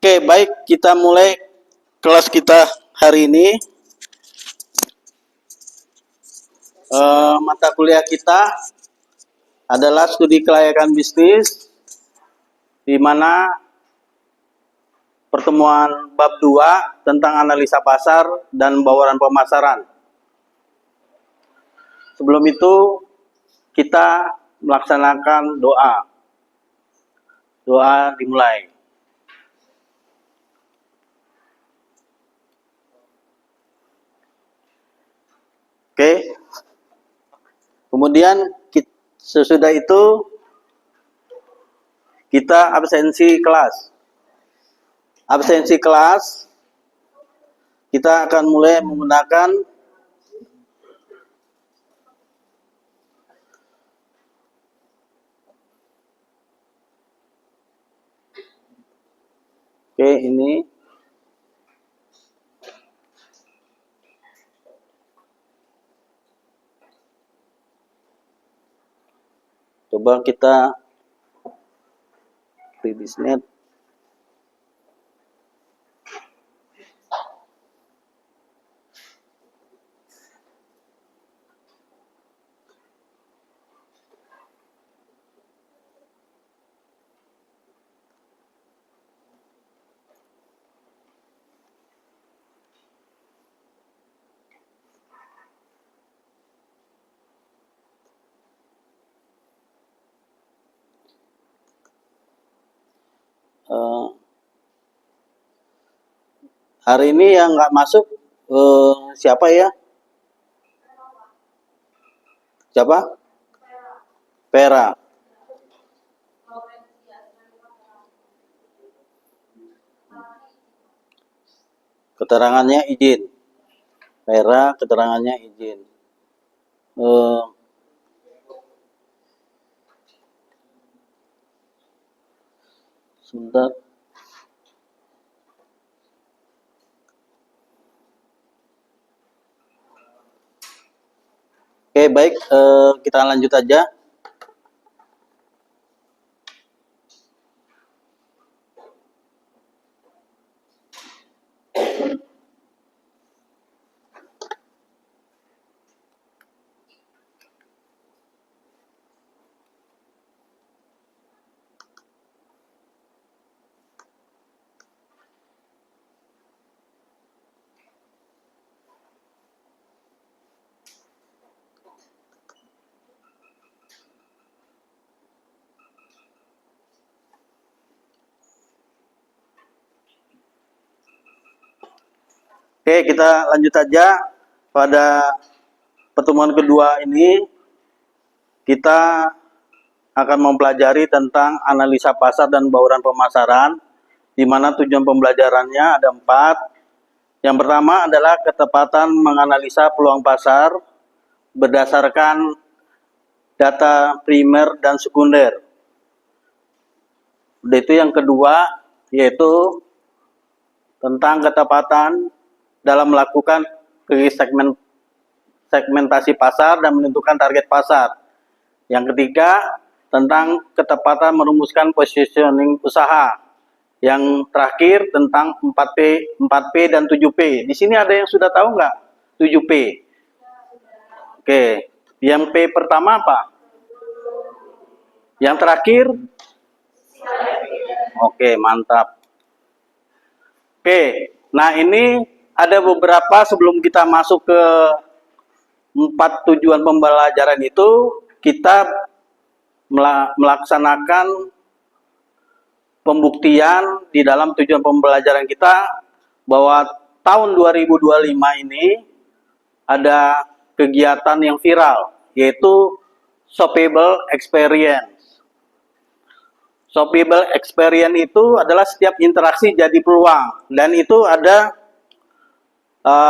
Oke, baik, kita mulai kelas kita hari ini. Mata kuliah kita adalah studi kelayakan bisnis, di mana pertemuan bab 2 tentang analisa pasar dan bauran pemasaran. Sebelum itu, kita melaksanakan doa. Doa dimulai. Oke. Kemudian sesudah itu kita absensi kelas. Absensi kelas kita akan mulai menggunakan ini coba kita Ribisnet. Hari ini yang nggak masuk siapa ya? Siapa? Vera. Keterangannya izin. Vera keterangannya izin. Sebentar. Oke, baik, kita lanjut aja. Oke, kita lanjut aja. Pada pertemuan kedua ini, kita akan mempelajari tentang analisa pasar dan bauran pemasaran, di mana tujuan pembelajarannya ada 4. Yang pertama adalah ketepatan menganalisa peluang pasar berdasarkan data primer dan sekunder. Itu yang kedua, yaitu tentang ketepatan dalam melakukan segmentasi pasar dan menentukan target pasar. Yang ketiga, tentang ketepatan merumuskan positioning usaha. Yang terakhir tentang 4P dan 7P. Di sini ada yang sudah tahu nggak 7P? Oke, yang P pertama apa? Yang terakhir? Oke, mantap. Oke, nah ini ada beberapa sebelum kita masuk ke 4 tujuan pembelajaran itu, kita melaksanakan pembuktian di dalam tujuan pembelajaran kita bahwa tahun 2025 ini ada kegiatan yang viral, yaitu shoppable experience. Shoppable experience itu adalah setiap interaksi jadi peluang, dan itu ada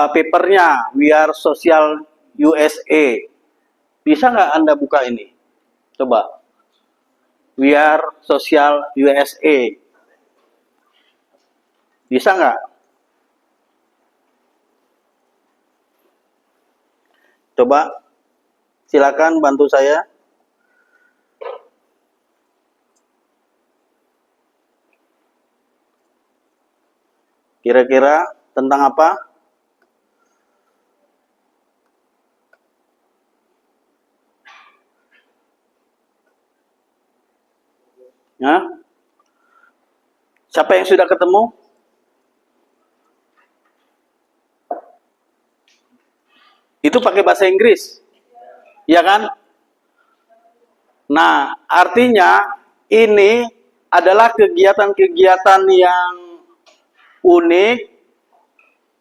papernya, We Are Social USA. Bisa nggak Anda buka ini? Coba. We Are Social USA. Bisa nggak? Coba, silakan bantu saya. Kira-kira tentang apa? Ya? Siapa yang sudah ketemu? Itu pakai bahasa Inggris. Ya kan? Nah, artinya ini adalah kegiatan-kegiatan yang unik,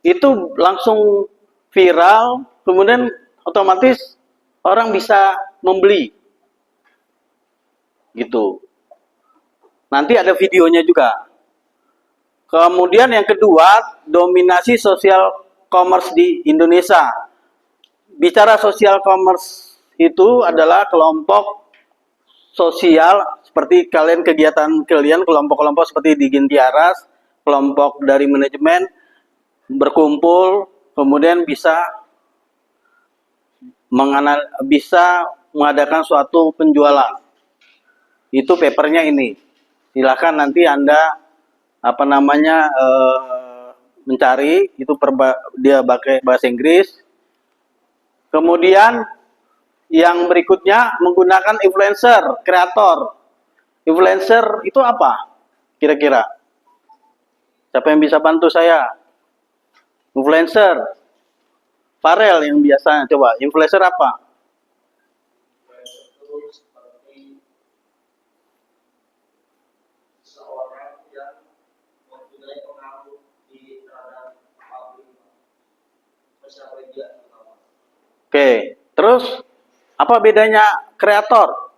itu langsung viral, kemudian otomatis orang bisa membeli. Gitu. Nanti ada videonya juga. Kemudian yang kedua, dominasi sosial commerce di Indonesia. Bicara sosial commerce itu adalah kelompok sosial seperti kegiatan kalian, kelompok-kelompok seperti di Gintiaras, kelompok dari manajemen berkumpul, kemudian bisa mengadakan suatu penjualan. Itu papernya ini. Silakan nanti Anda mencari, itu dia pakai bahasa Inggris. Kemudian yang berikutnya menggunakan influencer, kreator. Influencer itu apa? Kira-kira? Siapa yang bisa bantu saya? Influencer. Farel yang biasanya. Coba, influencer apa? Oke, terus apa bedanya kreator?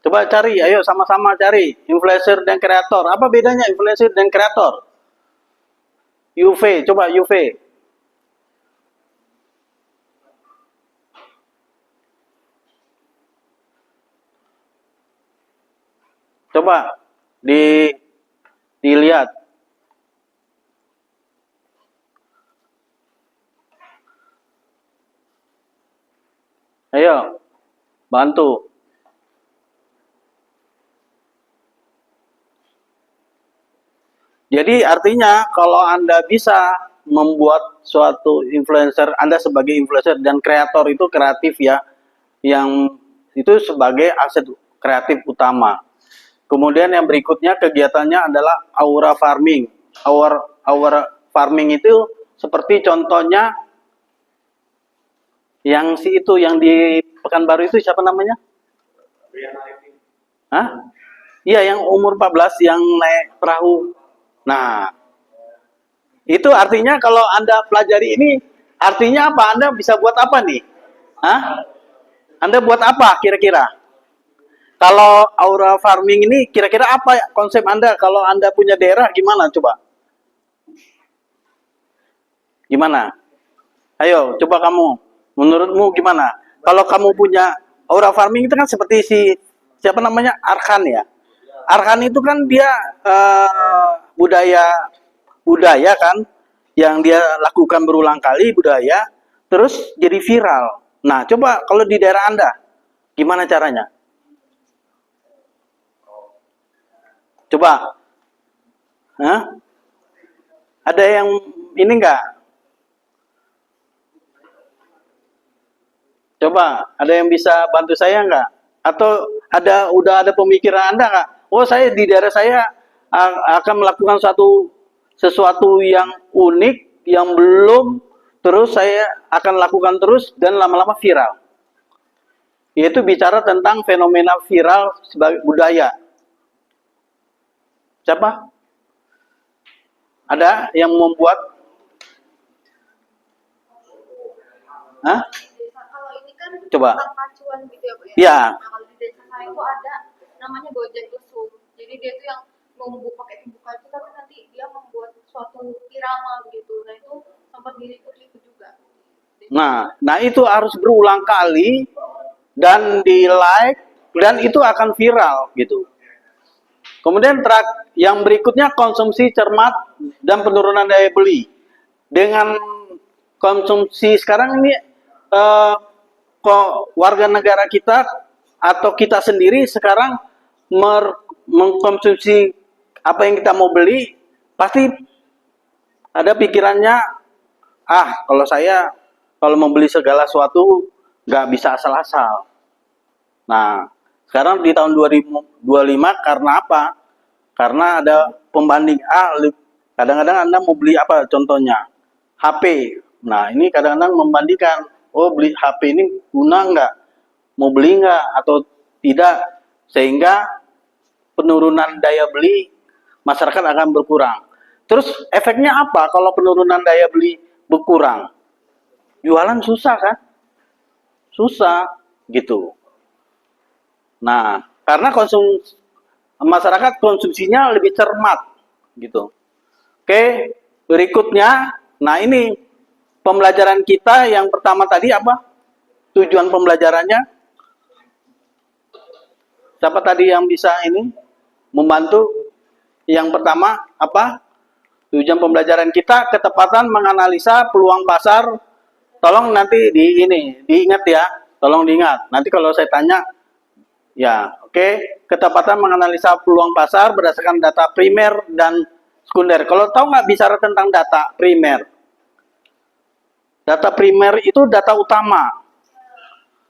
Coba cari, ayo sama-sama cari influencer dan kreator. Apa bedanya influencer dan kreator? UV, coba UV. Coba dilihat. Ayo, bantu. Jadi artinya kalau Anda bisa membuat suatu influencer, Anda sebagai influencer dan kreator itu kreatif ya, yang itu sebagai aset kreatif utama. Kemudian yang berikutnya kegiatannya adalah aura farming. Aura farming itu seperti contohnya yang yang di Pekanbaru itu siapa namanya? Hah? Iya, yang umur 14 yang naik perahu. Nah, itu artinya kalau Anda pelajari ini, artinya apa? Anda bisa buat apa nih? Hah? Anda buat apa kira-kira? Kalau aura farming ini kira-kira apa konsep Anda? Kalau Anda punya daerah gimana coba? Gimana? Ayo, coba kamu. Menurutmu gimana? Kalau kamu punya aura farming itu kan seperti siapa namanya? Arkan ya. Arkan itu kan dia budaya kan yang dia lakukan berulang kali budaya terus jadi viral. Nah, coba kalau di daerah Anda gimana caranya? Coba. Hah? Ada yang ini enggak? Coba, ada yang bisa bantu saya enggak? Atau udah ada pemikiran Anda enggak? Oh, saya di daerah saya akan melakukan sesuatu yang unik yang belum, terus saya akan lakukan terus dan lama-lama viral. Yaitu bicara tentang fenomena viral sebagai budaya. Siapa? Ada yang membuat? Hah? Kalau ini kan Coba. pacuan gitu ya, Bu ya. Ya. Nah, kalau di desa saya itu ada namanya Gojek Lesung. Jadi dia tuh yang pakai tumbukan itu, tapi nanti dia membuat suatu irama gitu. Nah, itu sempat diliput-liput juga. Nah itu harus berulang kali dan di like dan itu akan viral gitu. Kemudian yang berikutnya konsumsi cermat dan penurunan daya beli. Dengan konsumsi sekarang ini warga negara kita atau kita sendiri sekarang mengkonsumsi apa yang kita mau beli pasti ada pikirannya, kalau membeli segala sesuatu nggak bisa asal-asal. Nah, sekarang di tahun 2025 karena apa? Karena ada pembanding. Kadang-kadang Anda mau beli apa contohnya? HP. Nah, ini kadang-kadang membandingkan, beli HP ini guna nggak? Mau beli nggak atau tidak? Sehingga penurunan daya beli masyarakat akan berkurang. Terus efeknya apa kalau penurunan daya beli berkurang? Jualan susah kan? Susah gitu. Nah, karena masyarakat konsumsinya lebih cermat gitu. Oke, berikutnya, nah ini pembelajaran kita yang pertama tadi apa? Tujuan pembelajarannya? Siapa tadi yang bisa ini membantu? Yang pertama apa? Tujuan pembelajaran kita ketepatan menganalisa peluang pasar. Tolong nanti diingat ya. Tolong diingat. Nanti kalau saya tanya, ya, oke. Ketepatan menganalisa peluang pasar berdasarkan data primer dan sekunder. Kalau tahu nggak bicara tentang data primer? Data primer itu data utama.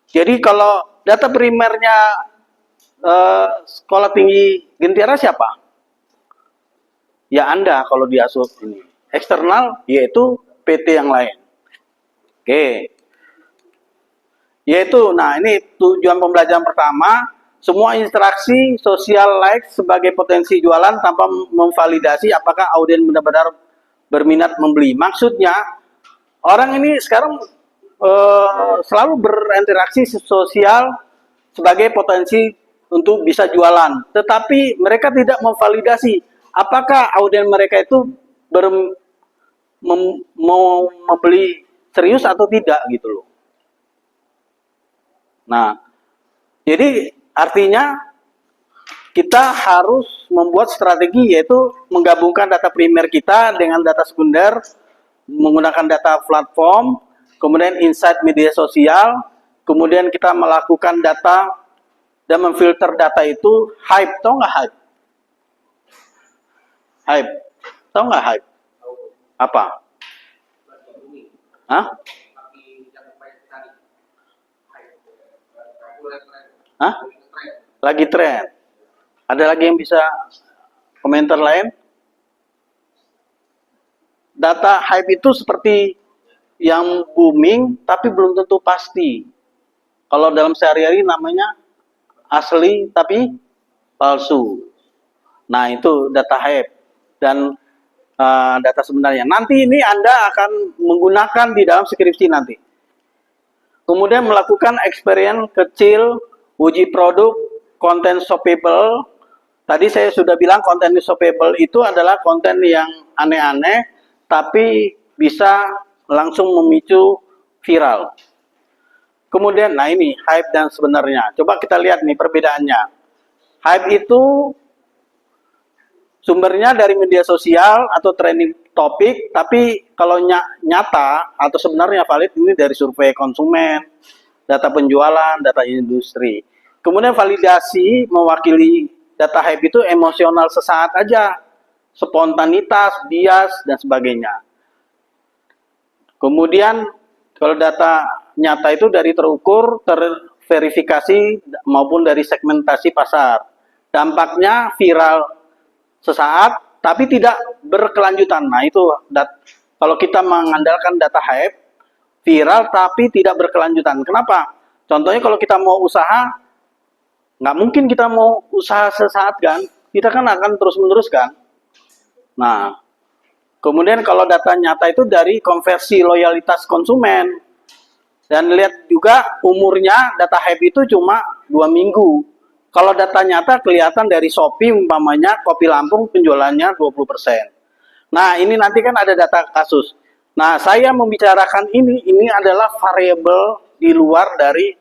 Jadi kalau data primernya sekolah tinggi Gentera siapa? Ya Anda kalau di asuh ini. Eksternal yaitu PT yang lain. Oke. Yaitu, nah ini tujuan pembelajaran pertama, semua interaksi sosial like sebagai potensi jualan tanpa memvalidasi apakah audien benar-benar berminat membeli. Maksudnya, orang ini sekarang selalu berinteraksi sosial sebagai potensi untuk bisa jualan. Tetapi mereka tidak memvalidasi apakah audien mereka itu mau membeli serius atau tidak gitu loh. Nah, jadi artinya kita harus membuat strategi yaitu menggabungkan data primer kita dengan data sekunder, menggunakan data platform, kemudian insight media sosial, kemudian kita melakukan data dan memfilter data itu hype. Tahu nggak hype? Hype. Tahu nggak hype? Apa? Hah? Hah? Lagi tren. Ada lagi yang bisa komentar lain? Data hype itu seperti yang booming tapi belum tentu pasti. Kalau dalam sehari-hari namanya asli tapi palsu. Nah, itu data hype dan data sebenarnya. Nanti ini Anda akan menggunakan di dalam skripsi nanti. Kemudian melakukan experience kecil, uji produk, konten shoppable. Tadi saya sudah bilang konten shoppable itu adalah konten yang aneh-aneh, tapi bisa langsung memicu viral. Kemudian, nah ini hype dan sebenarnya. Coba kita lihat nih perbedaannya. Hype itu sumbernya dari media sosial atau trending topik, tapi kalau nyata atau sebenarnya valid ini dari survei konsumen, data penjualan, data industri. Kemudian validasi mewakili data hype itu emosional sesaat aja, spontanitas, bias, dan sebagainya. Kemudian kalau data nyata itu dari terukur, terverifikasi, maupun dari segmentasi pasar. Dampaknya viral sesaat, tapi tidak berkelanjutan. Nah itu, kalau kita mengandalkan data hype, viral tapi tidak berkelanjutan. Kenapa? Contohnya kalau kita mau usaha, nggak mungkin kita mau usaha sesaat kan, kita kan akan terus-menerus kan. Nah, kemudian kalau data nyata itu dari konversi loyalitas konsumen. Dan lihat juga umurnya data hype itu cuma 2 minggu. Kalau data nyata kelihatan dari Shopee umpamanya kopi Lampung penjualannya 20%. Nah, ini nanti kan ada data kasus. Nah, saya membicarakan ini adalah variabel di luar dari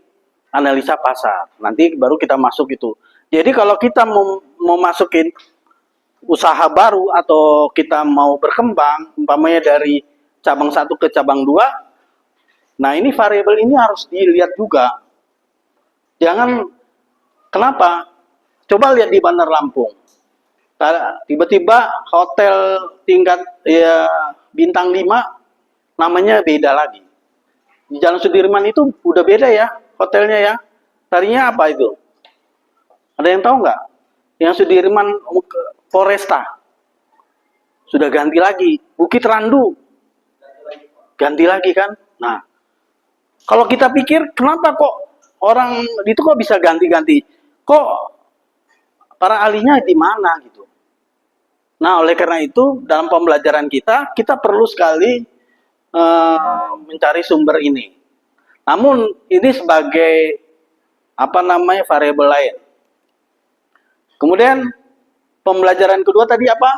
analisa pasar. Nanti baru kita masuk itu. Jadi kalau kita mau masukin usaha baru atau kita mau berkembang, umpamanya dari cabang 1 ke cabang 2, nah ini variabel ini harus dilihat juga. Jangan, kenapa? Coba lihat di Bandar Lampung. Tiba-tiba hotel tingkat ya bintang 5 namanya beda lagi. Di Jalan Sudirman itu udah beda ya hotelnya ya. Tadinya apa itu? Ada yang tahu nggak? Yang Sudirman Foresta sudah ganti lagi. Bukit Randu ganti lagi kan? Nah, kalau kita pikir kenapa kok orang itu kok bisa ganti-ganti? Kok para ahlinya di mana gitu? Nah, oleh karena itu dalam pembelajaran kita perlu sekali mencari sumber ini. Namun ini sebagai variabel lain. Kemudian pembelajaran kedua tadi apa?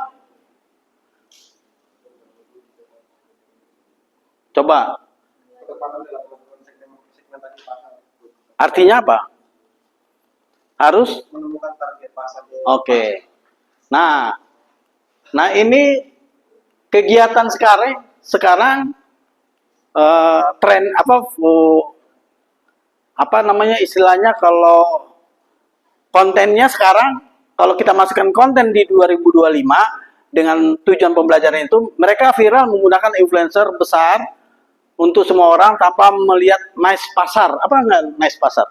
Coba. Artinya apa? Harus menemukan target pasar. Oke. Nah ini kegiatan sekarang tren istilahnya kalau kontennya sekarang kalau kita masukkan konten di 2025 dengan tujuan pembelajaran itu mereka viral menggunakan influencer besar untuk semua orang tanpa melihat nice pasar. Apa enggak nice pasar?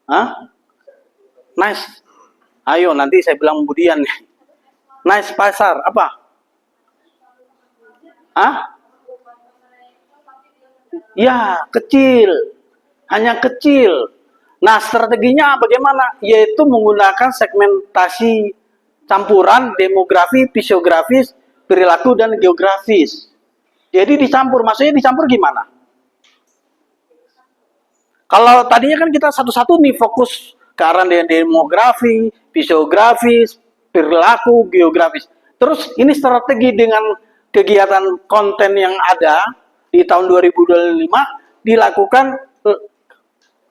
Hah? Nice. Ayo nanti saya bilang Budian nih. Nice pasar apa? Hah? Ya, kecil. Hanya kecil. Nah, strateginya bagaimana? Yaitu menggunakan segmentasi campuran demografi, fisiografis, perilaku, dan geografis. Jadi dicampur. Maksudnya dicampur gimana? Kalau tadinya kan kita satu-satu nih fokus ke arah demografi, fisiografis, perilaku, geografis. Terus ini strategi dengan kegiatan konten yang ada di tahun 2025 dilakukan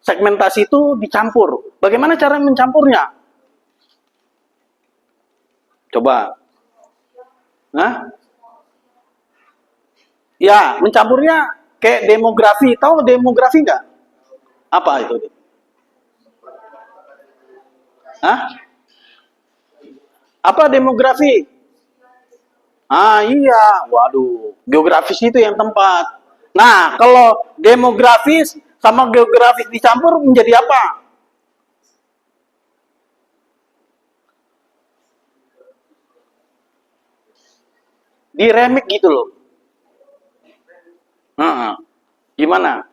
segmentasi itu dicampur. Bagaimana cara mencampurnya? Coba. Hah? Ya, mencampurnya kayak demografi. Tahu demografi nggak? Apa itu? Hah? Apa demografi? Iya, waduh, geografis itu yang tempat. Nah, kalau demografis sama geografis dicampur menjadi apa? Diremik gitu loh. Gimana?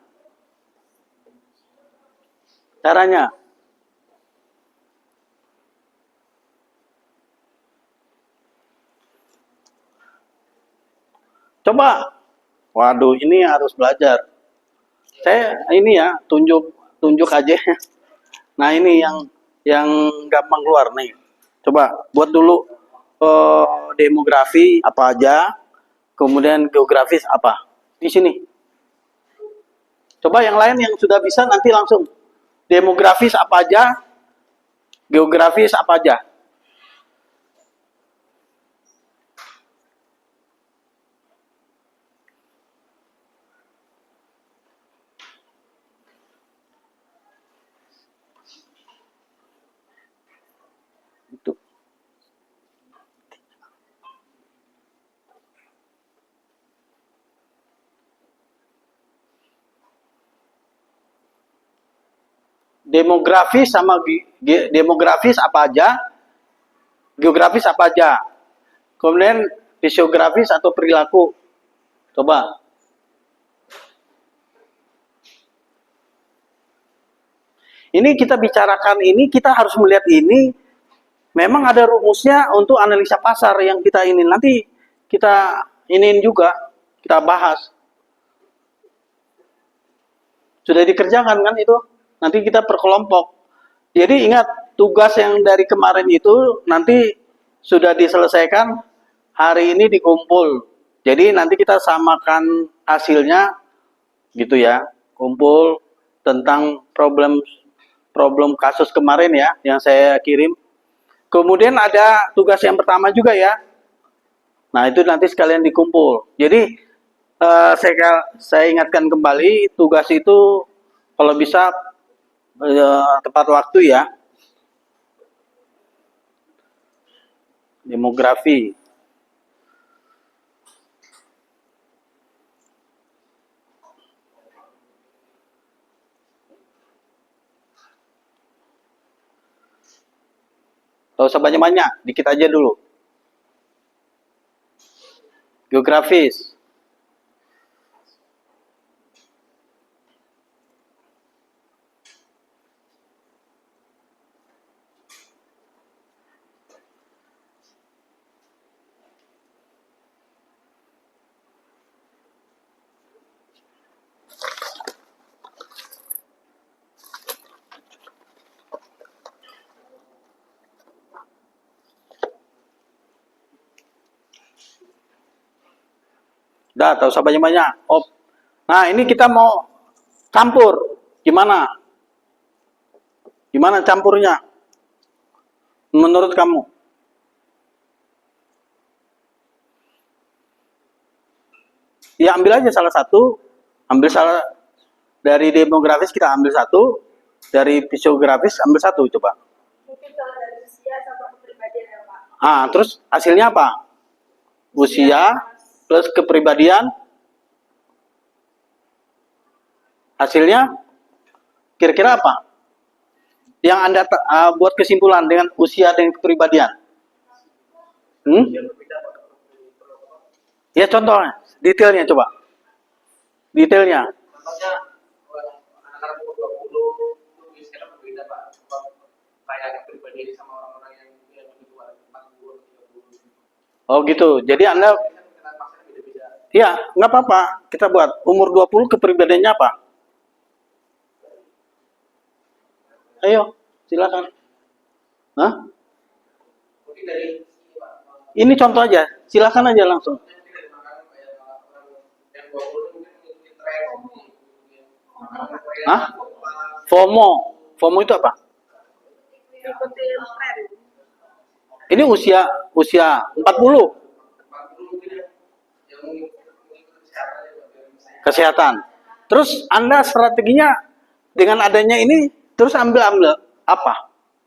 Caranya? Coba. Waduh, ini harus belajar. Saya ini ya tunjuk aja. Nah, ini yang gampang keluar nih. Coba buat dulu demografi apa aja, kemudian geografis apa. Di sini. Coba yang lain yang sudah bisa nanti langsung. Demografis apa aja, geografis apa aja. Itu. Demografis sama demografis apa aja, geografis apa aja. Kemudian fisiografis atau perilaku. Coba. Ini kita bicarakan ini, kita harus melihat ini. Memang ada rumusnya untuk analisa pasar yang kita ini. Nanti kita iniin juga, kita bahas. Sudah dikerjakan kan itu? Nanti kita per kelompok. Jadi ingat, tugas yang dari kemarin itu nanti sudah diselesaikan, hari ini dikumpul. Jadi nanti kita samakan hasilnya gitu ya. Kumpul tentang problem kasus kemarin ya yang saya kirim. Kemudian ada tugas yang pertama juga ya. Nah, itu nanti sekalian dikumpul. Jadi saya ingatkan kembali, tugas itu kalau bisa tepat waktu ya. Demografi. Gak usah banyak-banyak, dikit aja dulu. Geografis. Udah, tak usah banyak-banyak. Oh. Nah, ini kita mau campur. Gimana? Gimana campurnya? Menurut kamu? Ya ambil aja salah satu. Ambil salah dari demografis kita ambil satu. Dari fisiografis ambil satu, coba. Mungkin kalau dari usia sama kepribadian ya Pak. Ah, terus hasilnya apa? Usia plus kepribadian. Hasilnya kira-kira apa? Yang Anda buat kesimpulan dengan usia dan kepribadian. Ya contohnya, detailnya coba. Detailnya. Contohnya anak-anak umur 20 itu sekarang berbeda Pak. Kayak pribadi sama orang-orang yang lebih tua 40 30. Oh gitu. Jadi Anda ya, nggak apa-apa. Kita buat umur 20 kepribadiannya apa? Ayo, silakan. Hah? Mungkin dari Ini contoh aja. Silakan aja langsung. yang 20 mungkin mengikuti tren. Hah? FOMO. FOMO itu apa? Ikuti tren. Ini usia 40. 40 mungkin yang mengikuti Kesehatan. Terus Anda strateginya dengan adanya ini terus ambil apa?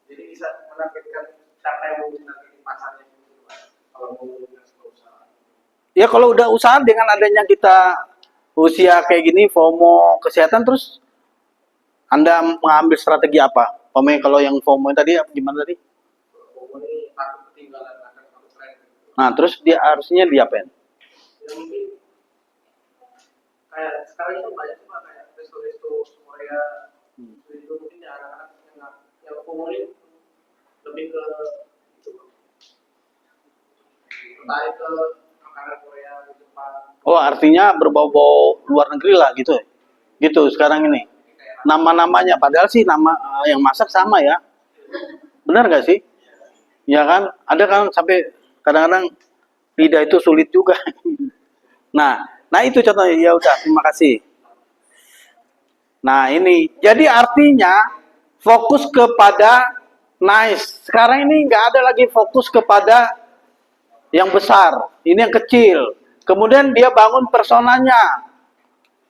Jadi bisa menargetkan siapa yang mau menargetin pasarnya gitu Pak. Kalau mau usaha. Ya kalau udah usaha dengan adanya kita usia kayak gini, FOMO, kesehatan, terus Anda mengambil strategi apa? Pemain kalau yang FOMO tadi gimana tadi? Ini takut ketinggalan akan satu tren. Nah, terus dia harusnya diapain? Ya mungkin kayak sekarang itu banyak cuma kayak resto-resto Korea itu mungkin ya anak-anak yang umurnya lebih ke itu tertarik ke makanan Korea di Jepang. Oh, artinya berbau-bau luar negeri lah gitu. Gitu sekarang ini. Nama-namanya padahal sih nama yang masak sama ya. Benar nggak sih? Ya kan? Ada kan sampai kadang-kadang lidah itu sulit juga. Nah itu contohnya. Ya udah, terima kasih. Nah ini, jadi artinya fokus kepada nice. Sekarang ini nggak ada lagi fokus kepada yang besar. Ini yang kecil. Kemudian dia bangun personanya.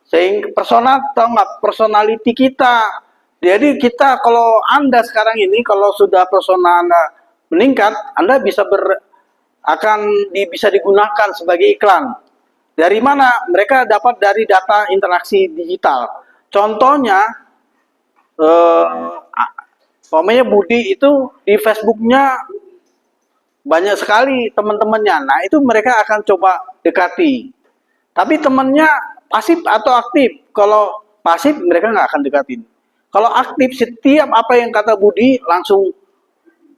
Sehingga persona, atau nggak, personality kita. Jadi kita kalau Anda sekarang ini, kalau sudah persona Anda meningkat, Anda bisa bisa digunakan sebagai iklan. Dari mana? Mereka dapat dari data interaksi digital. Contohnya, pokoknya Budi itu di Facebooknya banyak sekali teman-temannya. Nah itu mereka akan coba dekati. Tapi temannya pasif atau aktif? Kalau pasif mereka nggak akan dekatin. Kalau aktif setiap apa yang kata Budi langsung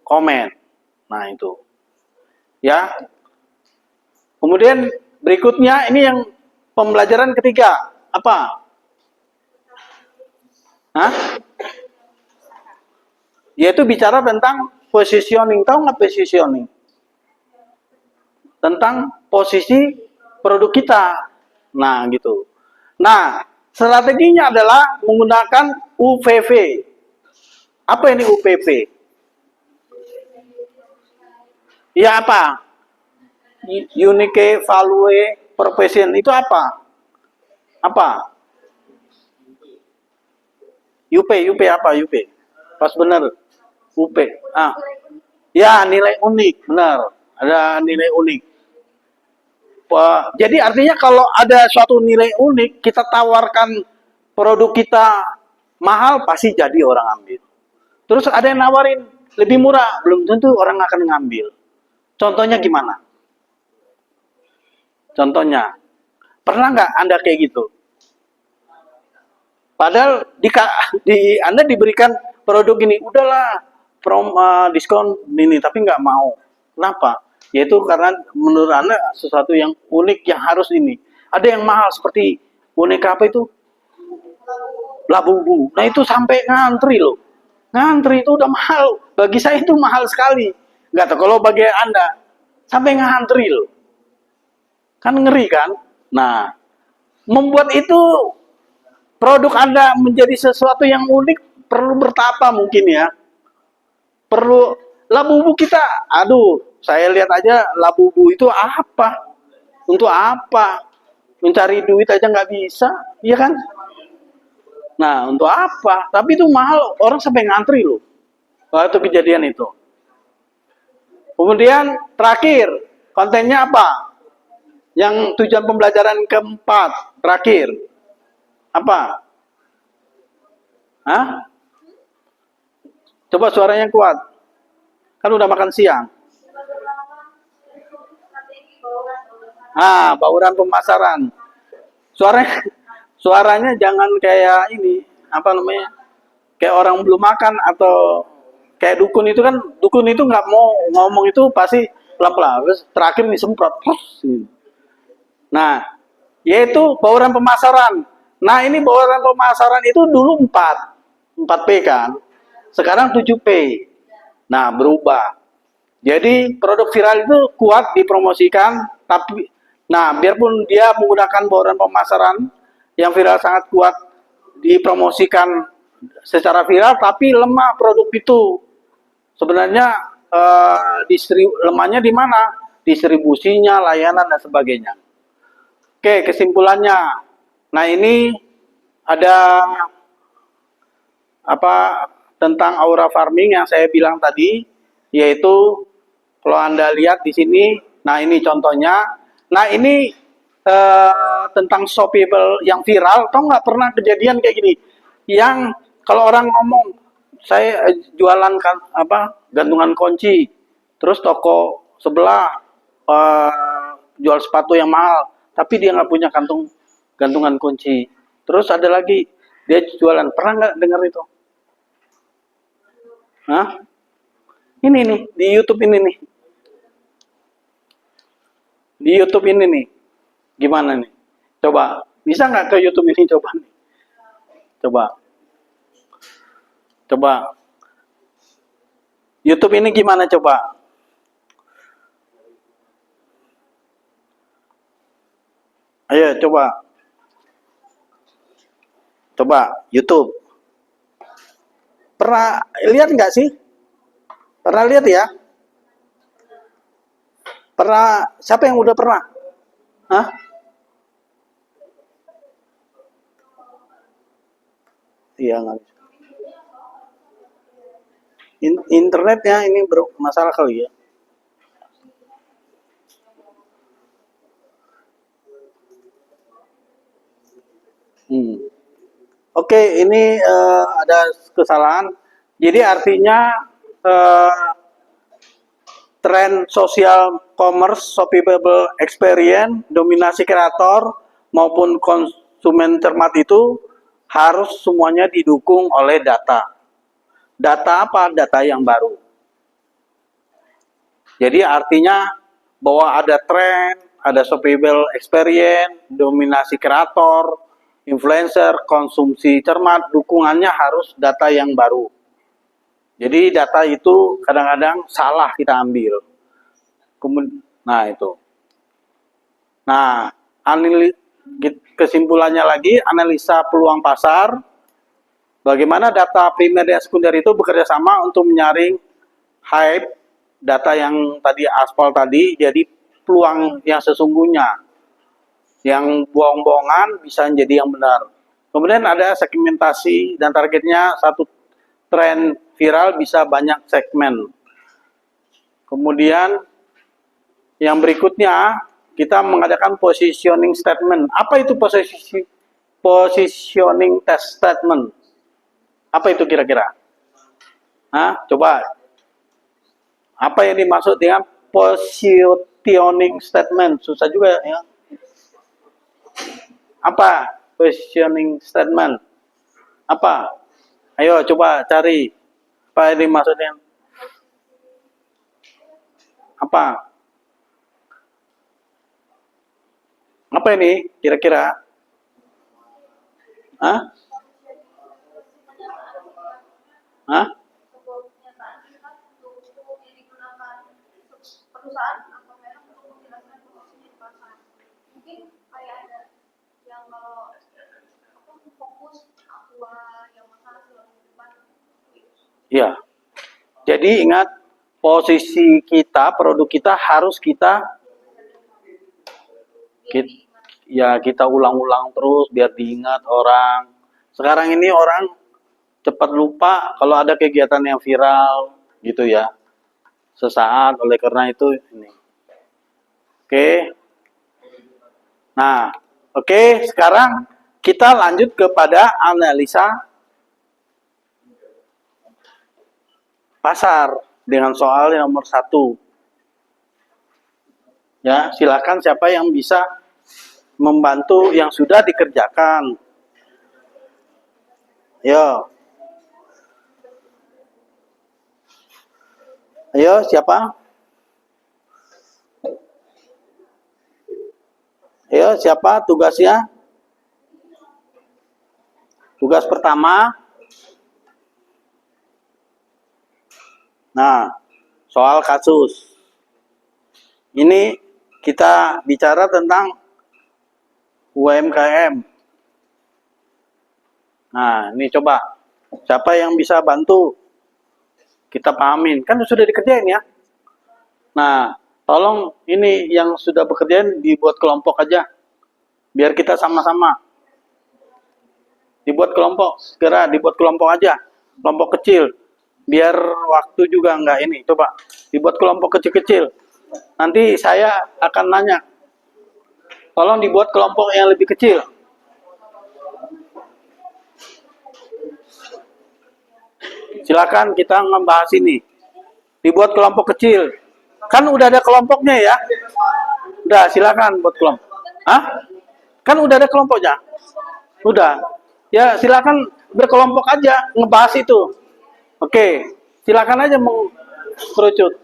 komen. Nah itu. Ya. Kemudian berikutnya ini yang pembelajaran ketiga. Apa? Hah? Yaitu bicara tentang positioning. Tahu nggak positioning? Tentang posisi produk kita. Nah, gitu. Nah, strateginya adalah menggunakan UVV. Apa ini UVV? Ya apa? Unique Value Proposition. Itu apa? Apa? UP apa UP? Pas benar. UP. Ah. Ya, nilai unik, benar. ada nilai unik. Wah, jadi artinya kalau ada suatu nilai unik, kita tawarkan produk kita mahal, pasti jadi orang ambil. Terus ada yang nawarin lebih murah, belum tentu orang akan ngambil. Contohnya gimana? Contohnya, pernah nggak Anda kayak gitu? Padahal Anda diberikan produk ini, udahlah diskon ini, tapi nggak mau. Kenapa? Yaitu karena menurut Anda sesuatu yang unik yang harus ini. Ada yang mahal seperti boneka apa itu? Labubu. Nah itu sampai ngantri loh. Ngantri itu udah mahal. Bagi saya itu mahal sekali. Nggak tahu kalau bagi Anda sampai ngantri loh. Kan ngeri kan? Nah, membuat itu produk Anda menjadi sesuatu yang unik perlu bertapa mungkin ya. Perlu labubu kita. Aduh, saya lihat aja labubu itu apa? Untuk apa? Mencari duit aja nggak bisa, iya kan? Nah, untuk apa? Tapi itu mahal, orang sampai ngantri loh. Waktu kejadian itu. Kemudian terakhir, kontennya apa? Yang tujuan pembelajaran keempat, terakhir. Apa? Hah? Coba suaranya kuat. Kan udah makan siang. Bauran pemasaran. Suaranya jangan kayak ini, apa namanya? Kayak orang belum makan atau kayak dukun itu kan, dukun itu nggak mau ngomong itu pasti pelan-pelan. Terus terakhir disemprot. Nah, yaitu bauran pemasaran. Nah, ini bauran pemasaran itu dulu 4P kan. Sekarang 7P. Nah, berubah. Jadi produk viral itu kuat dipromosikan, tapi nah biarpun dia menggunakan bauran pemasaran yang viral sangat kuat dipromosikan secara viral, tapi lemah produk itu. Sebenarnya lemahnya di mana? Distribusinya, layanan dan sebagainya. Oke, kesimpulannya. Nah, ini ada apa tentang aura farming yang saya bilang tadi, yaitu kalau Anda lihat di sini, nah ini contohnya. Nah, ini tentang shoppable yang viral. Tahu nggak pernah kejadian kayak gini? Yang kalau orang ngomong, saya jualan gantungan kunci, terus toko sebelah jual sepatu yang mahal, tapi dia nggak punya gantungan kunci. Terus ada lagi, dia jualan. Pernah nggak dengar itu? Hah? Ini nih, di YouTube ini nih. Di YouTube ini nih. Gimana nih? Coba, bisa nggak ke YouTube ini coba nih? Coba. YouTube ini gimana coba? Ayo coba. Coba YouTube. Pernah lihat nggak sih? Pernah lihat ya? Pernah? Siapa yang udah pernah? Hah? Iya nggak bisa. Internetnya ini masalah kali ya. Oke, ini ada kesalahan. Jadi artinya tren sosial commerce, shoppable experience, dominasi kreator maupun konsumen cermat itu harus semuanya didukung oleh data. Data apa? Data yang baru. Jadi artinya bahwa ada tren, ada shoppable experience, dominasi kreator, influencer, konsumsi cermat, dukungannya harus data yang baru. Jadi data itu kadang-kadang salah kita ambil. Nah itu. Nah, kesimpulannya lagi, analisa peluang pasar. Bagaimana data primer dan sekunder itu bekerja sama untuk menyaring hype, data yang tadi aspal tadi, jadi peluang yang sesungguhnya. Yang bohong-bohongan bisa menjadi yang benar. Kemudian ada segmentasi dan targetnya satu tren viral bisa banyak segmen. Kemudian Yang berikutnya kita mengadakan positioning statement. Apa itu positioning test statement? Apa itu kira-kira? Hah? Coba. Apa yang dimaksud dengan positioning statement? Susah juga ya. Apa positioning statement? Apa? Ayo coba cari. Apa yang dimaksudnya? Apa? Apa ini kira-kira? Hah? Hah? sebuah pernyataan kita untuk yang digunakan perusahaan atau merek untuk menjelaskan posisinya di pasar. Mungkin kayak ada yang kalau fokus aqua yang masalah selalu di depan. Ya. Jadi ingat posisi kita, produk kita harus kita ulang-ulang terus biar diingat orang. Sekarang ini orang cepat lupa kalau ada kegiatan yang viral gitu ya. Sesaat oleh karena itu ini. Oke. Nah, oke, sekarang kita lanjut kepada analisa pasar dengan soal yang nomor 1. Ya, silakan siapa yang bisa membantu yang sudah dikerjakan. Yo. Ayo, siapa? Ayo, siapa tugasnya? Tugas pertama. Nah, soal kasus. Ini kita bicara tentang UMKM. Nah, ini coba. Siapa yang bisa bantu? Kita pahamin. Kan sudah dikerjain ya. Nah, tolong ini yang sudah bekerja dibuat kelompok aja. Biar kita sama-sama. Dibuat kelompok. Segera dibuat kelompok aja. Kelompok kecil. Biar waktu juga enggak ini. Coba. Dibuat kelompok kecil-kecil. Nanti saya akan nanya. Tolong dibuat kelompok yang lebih kecil. Silakan kita membahas ini. Dibuat kelompok kecil. Kan udah ada kelompoknya ya. Udah, silakan buat kelompok. Hah? Kan udah ada kelompoknya. Udah. Ya, silakan berkelompok aja ngebahas itu. Oke. Silakan aja mengerucut.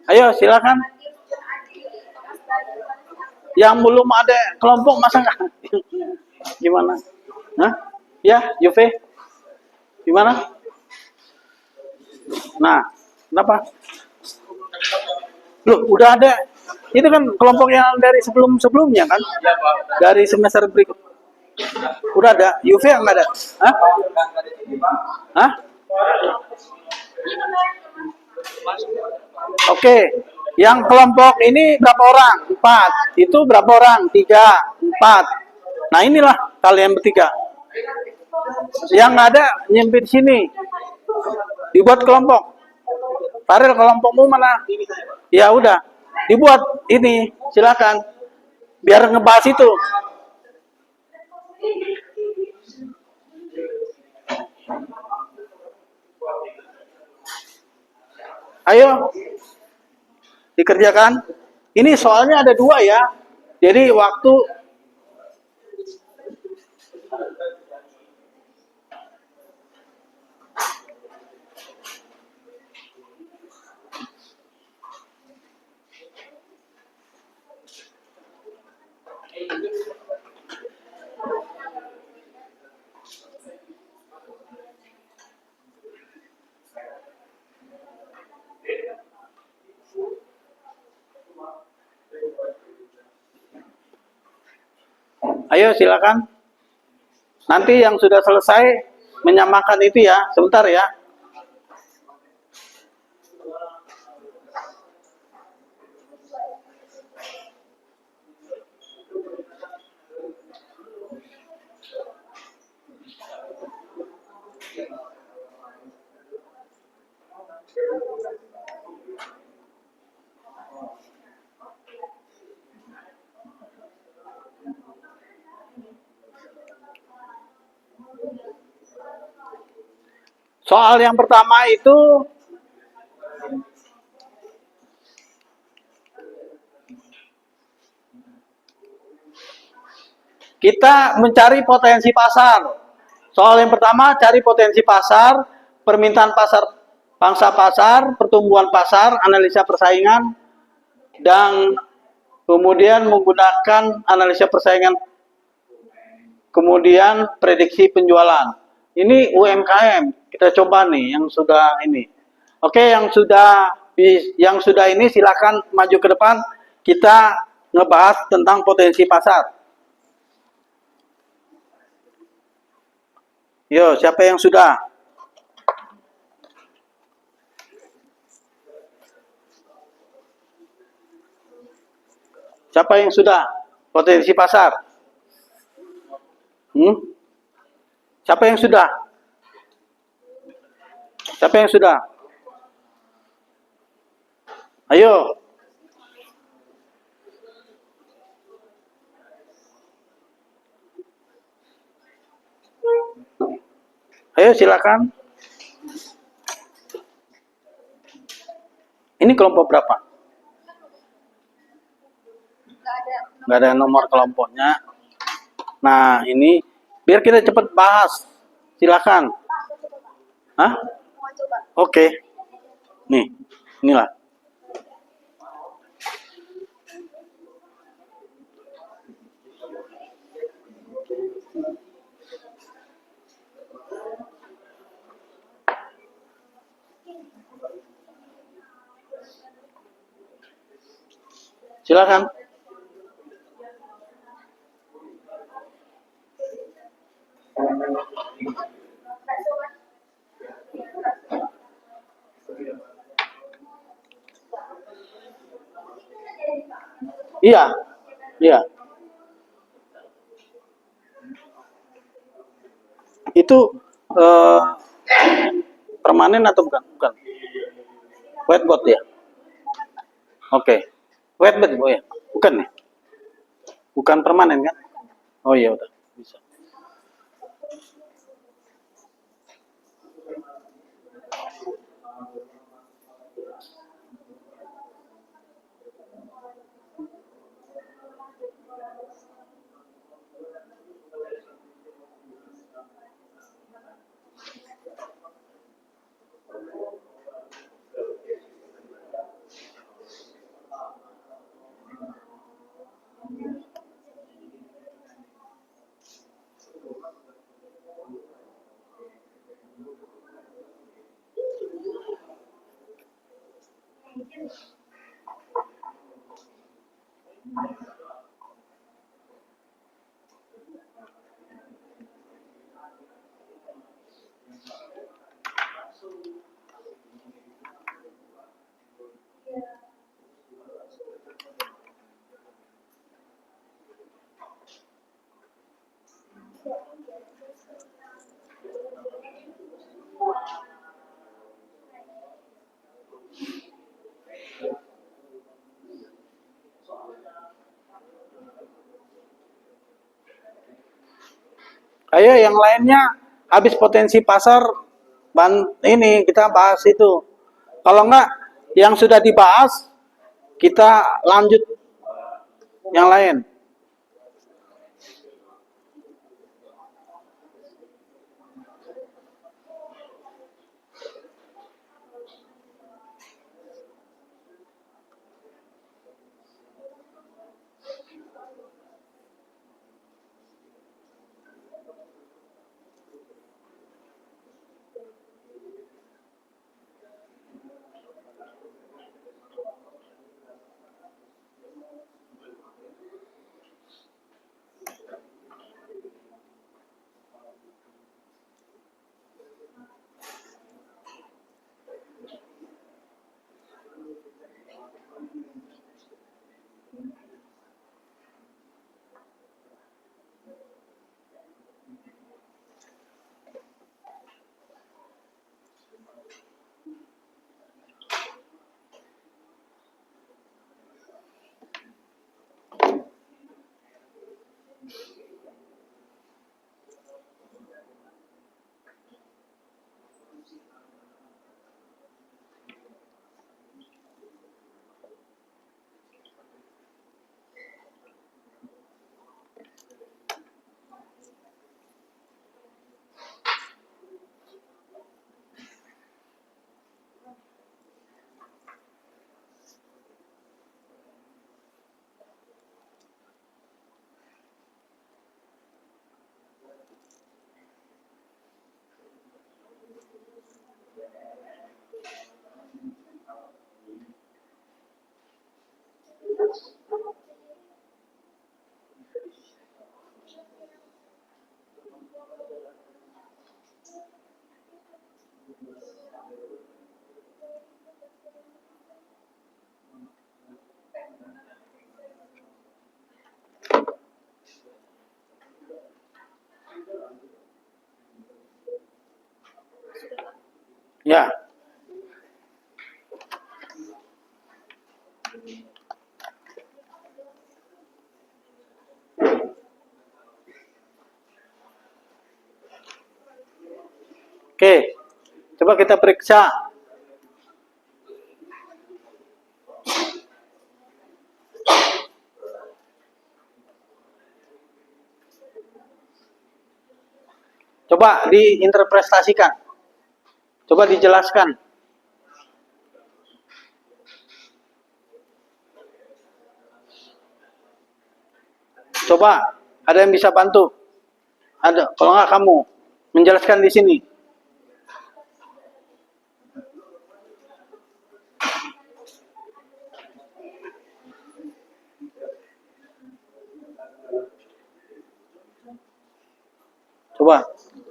Ayo, silakan. Yang belum ada kelompok masa nggak? Gimana? Hah? Ya, Yuve? Gimana? Nah, kenapa? Loh, udah ada. Itu kan kelompok yang dari sebelum-sebelumnya kan? Dari semester berikut. Udah ada. Yuve yang nggak ada? Hah? Hah? Oke. Yang kelompok ini berapa orang? 4. Itu berapa orang? 3, 4. Nah, inilah kalian bertiga. Yang nggak ada nyempit sini. Dibuat kelompok. Farel, kelompokmu mana? Ya udah. Dibuat ini. Silakan. Biar ngebahas itu. Ayo. Dikerjakan. Ini soalnya ada 2 ya. Jadi waktu ayo silakan. Nanti yang sudah selesai menyamakan itu ya, sebentar ya. Soal yang pertama itu kita mencari potensi pasar. Soal yang pertama cari potensi pasar, permintaan pasar, pangsa pasar, pertumbuhan pasar, analisa persaingan, dan kemudian menggunakan analisa persaingan, kemudian prediksi penjualan. Ini UMKM, kita coba nih yang sudah ini. Oke, yang sudah ini silakan maju ke depan, kita ngebahas tentang potensi pasar. Yo, siapa yang sudah? Siapa yang sudah? Potensi pasar. Siapa yang sudah? Siapa yang sudah? Ayo. Ayo silakan. Ini kelompok berapa? Nggak ada nomor kelompoknya. Nah, ini biar kita cepat bahas. Silakan. Hah? Oke. Nih, inilah. Silakan. Iya, iya. Itu permanen atau bukan? Bukan. Whiteboard ya. Oke. Whiteboard oh ya. Bukan nih. Bukan permanen kan? Oh iya udah bisa. Ayo yang lainnya habis potensi pasar ini kita bahas itu. Kalau enggak yang sudah dibahas kita lanjut yang lain. Ya. Oke, coba kita periksa. Coba diinterpretasikan. Coba dijelaskan. Coba, ada yang bisa bantu? Ada. Kalau nggak kamu menjelaskan di sini. Coba.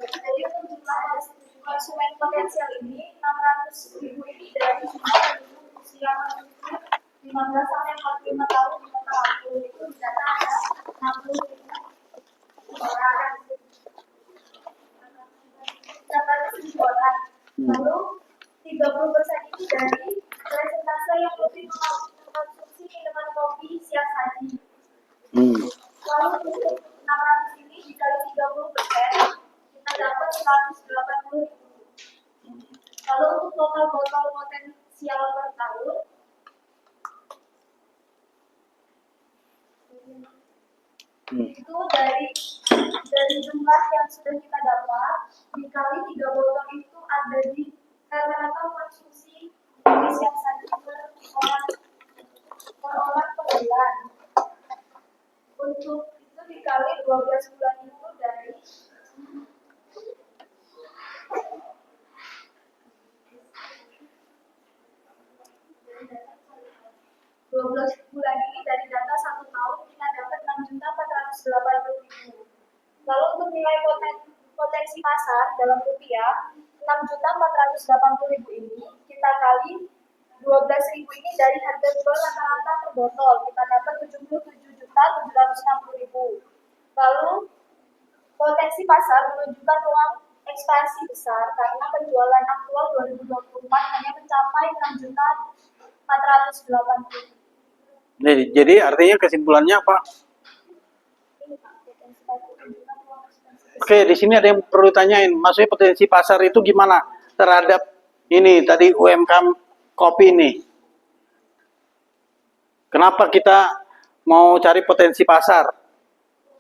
Jadi untuk jumlah konsumen potensial ini 600.000 ini dari jumlah usia 15 sampai 45 tahun di kota Lampung itu data ada 60.000 orang. 600.000 orang. Lalu 30% itu dari persentase yang lebih mengkonsumsi minuman kopi siap saji. Lalu untuk 600 ini dikali 30%, kita dapat 180.000. Lalu untuk total botol potensial per tahun, itu dari jumlah yang sudah kita dapat dikali 3 botol itu ada di rata-rata konsumsi kopi siap saji per orang per bulan. Untuk itu dikali 12 bulan itu dari 12 bulan ini dari data 1 tahun kita dapat 6.480.000. Lalu untuk nilai potensi pasar dalam rupiah 6.480.000 ini kita kali 12.000 ini dari harga jual rata-rata per botol kita dapat 77.760.000. Lalu potensi pasar menunjukkan ruang ekspansi besar karena penjualan aktual 2024 hanya mencapai 6.480.000. Jadi artinya kesimpulannya apa? Oke, di sini ada yang perlu tanyain. Maksudnya potensi pasar itu gimana terhadap ini tadi UMKM kopi ini? Kenapa kita mau cari potensi pasar?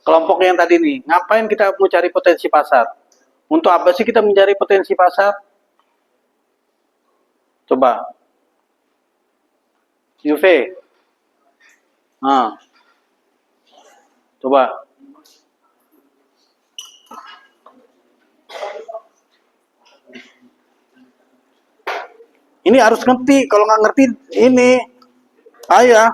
Kelompok yang tadi nih, ngapain kita mau cari potensi pasar? Untuk apa sih kita mencari potensi pasar? Coba. Yuve. Nah. Coba. Ini harus ngerti, kalau nggak ngerti ini saya.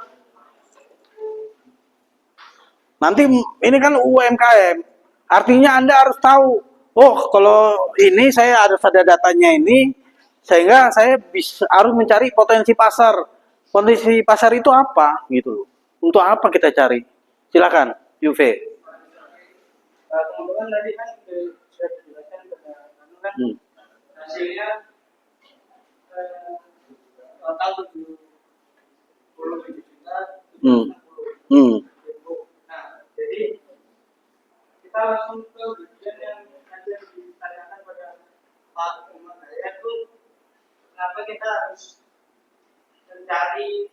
Nanti ini kan UMKM, artinya Anda harus tahu. Oh, kalau ini saya harus ada datanya ini, sehingga saya bisa harus mencari potensi pasar. Potensi pasar itu apa, gitu? Untuk apa kita cari? Silakan, Yuve. Teman-teman tadi kan sudah dijelaskan kan hasilnya total 70 juta. Nah, jadi kita langsung ke bagian yang ada ditanyakan pada Pak Umar itu kenapa kita harus mencari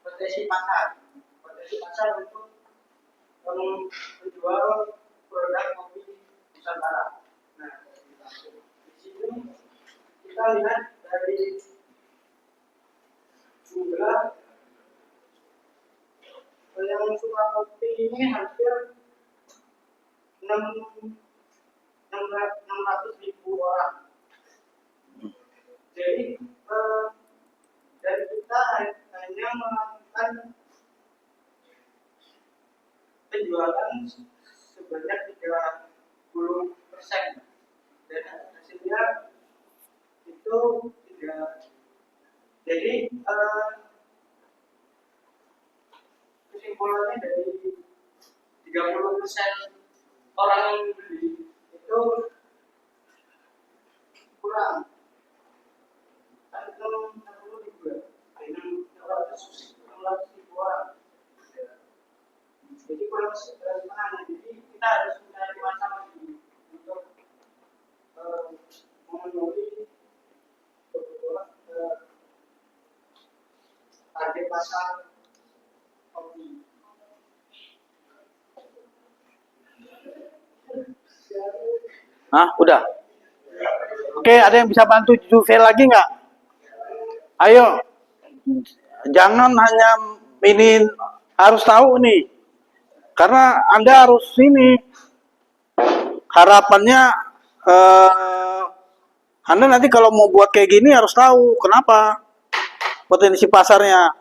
potensi pasar untuk menjual produk kopi Nusantara. Nah, di sini kita lihat dari jumlah yang suka kopi ini hampir 600.000 orang. Jadi dan kita hanya melakukan penjualan sebanyak 30% dan hasilnya itu tidak. Jadi kesimpulannya dari 30% orang yang beli itu kurang. Kan kalau 60.000 ya, ini 300.000 orang. Jadi kurang setengahnya. Jadi kita harus mencari masa lagi untuk memenuhi kebutuhan target pasar kopi. Udah. Oke, ada yang bisa bantu Juve lagi nggak? Ayo, jangan hanya ini, harus tahu nih, karena Anda harus ini, harapannya Anda nanti kalau mau buat kayak gini harus tahu kenapa potensi pasarnya.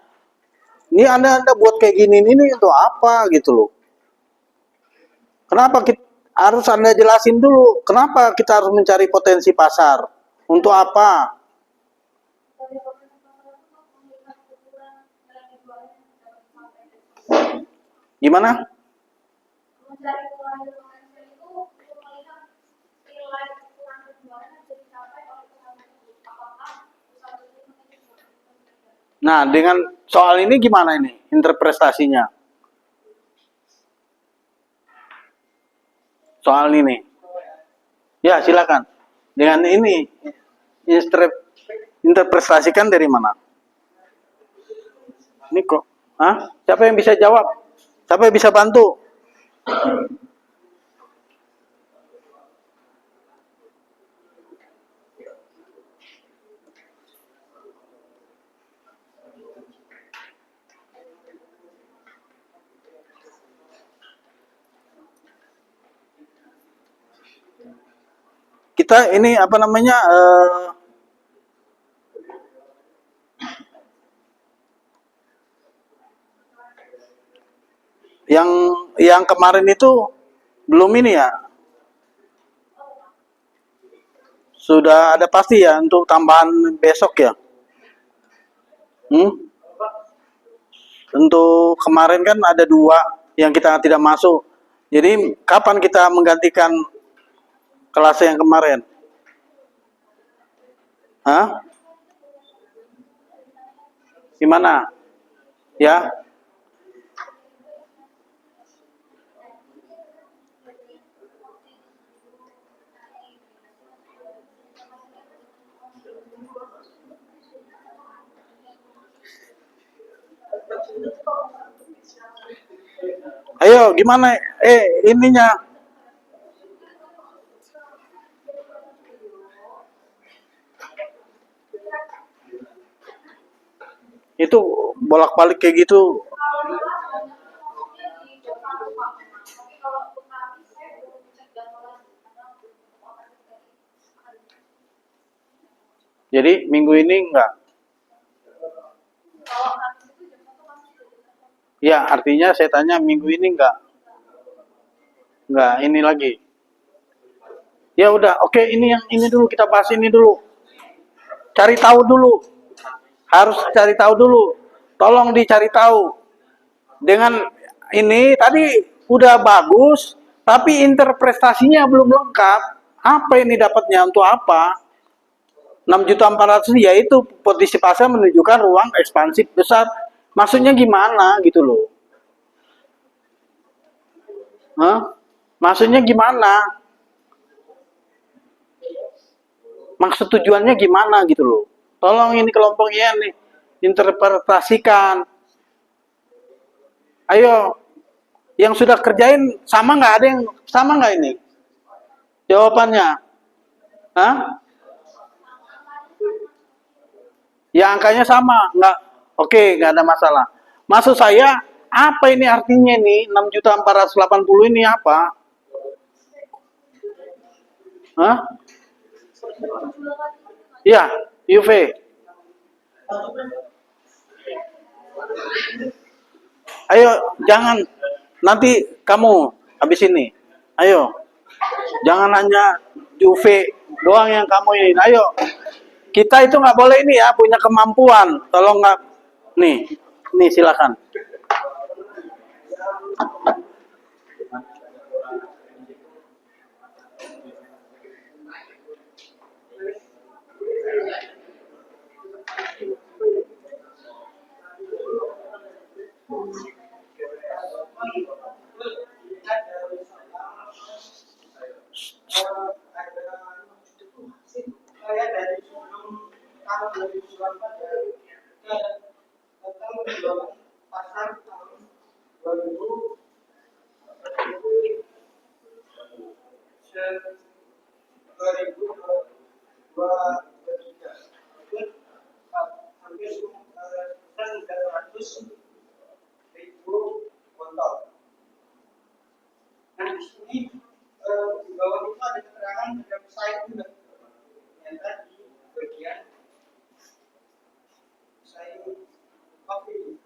Ini Anda buat kayak gini ini untuk apa gitu loh. Kenapa kita harus Anda jelasin dulu kenapa kita harus mencari potensi pasar? Untuk apa? Gimana? Mencari nilai potensial itu untuk melihat nilai ukuran penjualan yang bisa dicapai oleh perusahaan tersebut. Apakah perusahaan tersebut memiliki potensi? Nah, dengan soal ini gimana ini interpretasinya? Soal ini. Ya, silakan. Dengan ini interpretasikan dari mana? Ini kok. Siapa yang bisa jawab? Siapa yang bisa bantu? Kita ini apa namanya? Yang kemarin itu belum ini ya. Sudah ada pasti ya untuk tambahan besok ya. Untuk kemarin kan ada 2 yang kita tidak masuk. Jadi kapan kita menggantikan kelas yang kemarin? Gimana? Ya. Ayo, gimana? Ininya. Itu bolak-balik kayak gitu. Jadi minggu ini enggak. Ya, artinya saya tanya minggu ini enggak ini lagi. Ya udah, oke, ini yang ini dulu kita bahas ini dulu. Cari tahu dulu. Harus cari tahu dulu. Tolong dicari tahu. Dengan ini tadi udah bagus, tapi interpretasinya belum lengkap. Apa ini dapatnya untuk apa? 6.400.000 yaitu potensi pasar menunjukkan ruang ekspansif besar. Maksudnya gimana gitu loh? Maksudnya gimana? Maksud tujuannya gimana gitu loh? Tolong ini kelompoknya nih interpretasikan. Ayo, yang sudah kerjain sama nggak? Ada yang sama nggak ini? Jawabannya? Ya angkanya sama, nggak? Oke, nggak ada masalah. Maksud saya, apa ini artinya nih 6.480.000 ini apa? Ya, UV. Ayo, jangan nanti kamu habis ini. Ayo, jangan hanya UV doang yang kamu ini. Ayo, kita itu nggak boleh ini ya, punya kemampuan. Kalau nggak, nih silakan. Saya dari sebelum tahun 2024 ke total penjualan pasar tahun 2000 2023 itu hampir 900.000 botol. Nah di sini di bawah itu ada keterangan website juga. Ternyata di bagian saya kopi.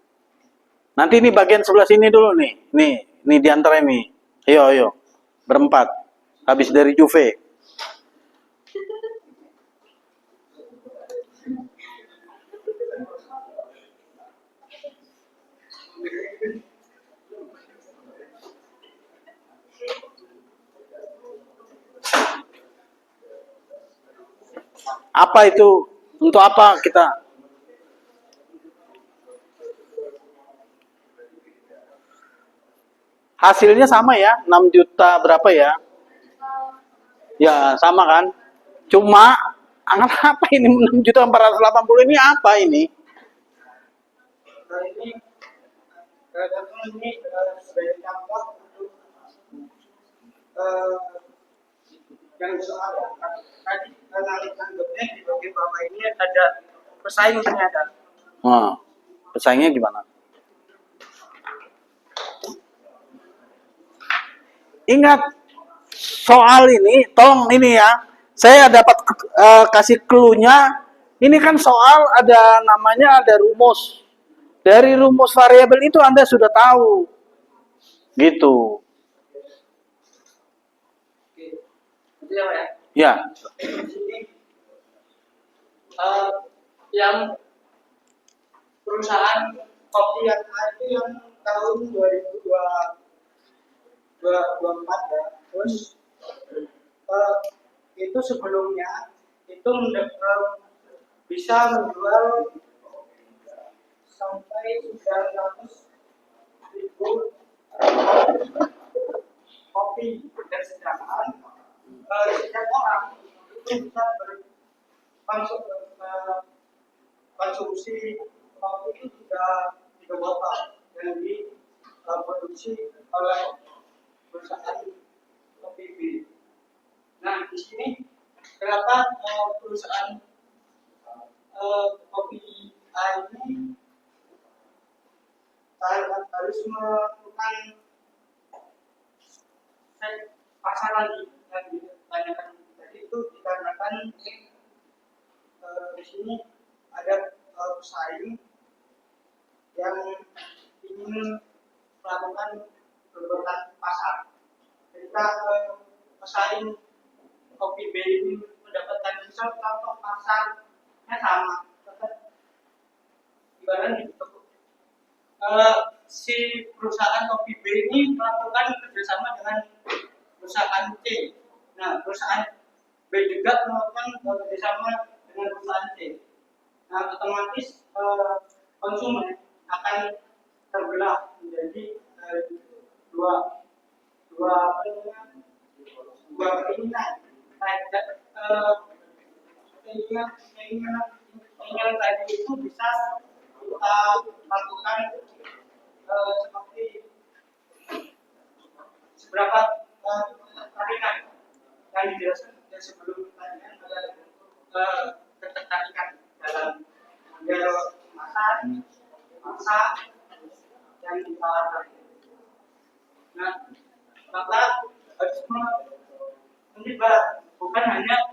Nanti ini bagian sebelah sini dulu nih. Nih di antara ini. Ayo. Berempat. Habis dari Juve. Apa itu? Untuk apa kita? Hasilnya sama ya, 6 juta berapa ya? Ya, sama kan? Cuma, apa ini 6.480 ini apa ini? Nah ini ini sebagai contoh untuk yang soal tadi anggapnya di bagian bawah ini ada pesaing ternyata. Nah, pesaingnya gimana? Ingat, soal ini, tolong ini ya, saya dapat kasih clue-nya, ini kan soal ada namanya, ada rumus. Dari rumus variabel itu Anda sudah tahu. Gitu. Itu ya Pak ya. Ya. Di sini yang perusahaan kopi yang itu yang tahun 2024 ya. Terus itu sebelumnya itu bisa menjual sampai 900.000 kopi dan sedangkan setiap orang itu bisa konsumsi kopi itu sudah 3 botol yang diproduksi oleh perusahaan kopi B. Nah di sini kenapa perusahaan kopi A ini harus melakukan pasar lagi yang ditanyakan tadi itu dikarenakan di sini ada pesaing yang ingin melakukan beberapa pasar. Ketika pesaing kopi B ini mendapatkan misal contoh pasarnya sama, ibaratnya gitu. Si perusahaan kopi B ini melakukan kerjasama dengan perusahaan C. Nah, perusahaan B juga melakukan kerjasama dengan perusahaan C. Nah, otomatis konsumen akan terbelah menjadi dua keinginan. Keinginan tadi itu bisa kita lakukan seperti seberapa tertarikan yang dijelaskan dari sebelum pertanyaan ada ketertarikan dalam model kemasan, masak, dan ditawarkan. Nah, maka harus menyebar bukan hanya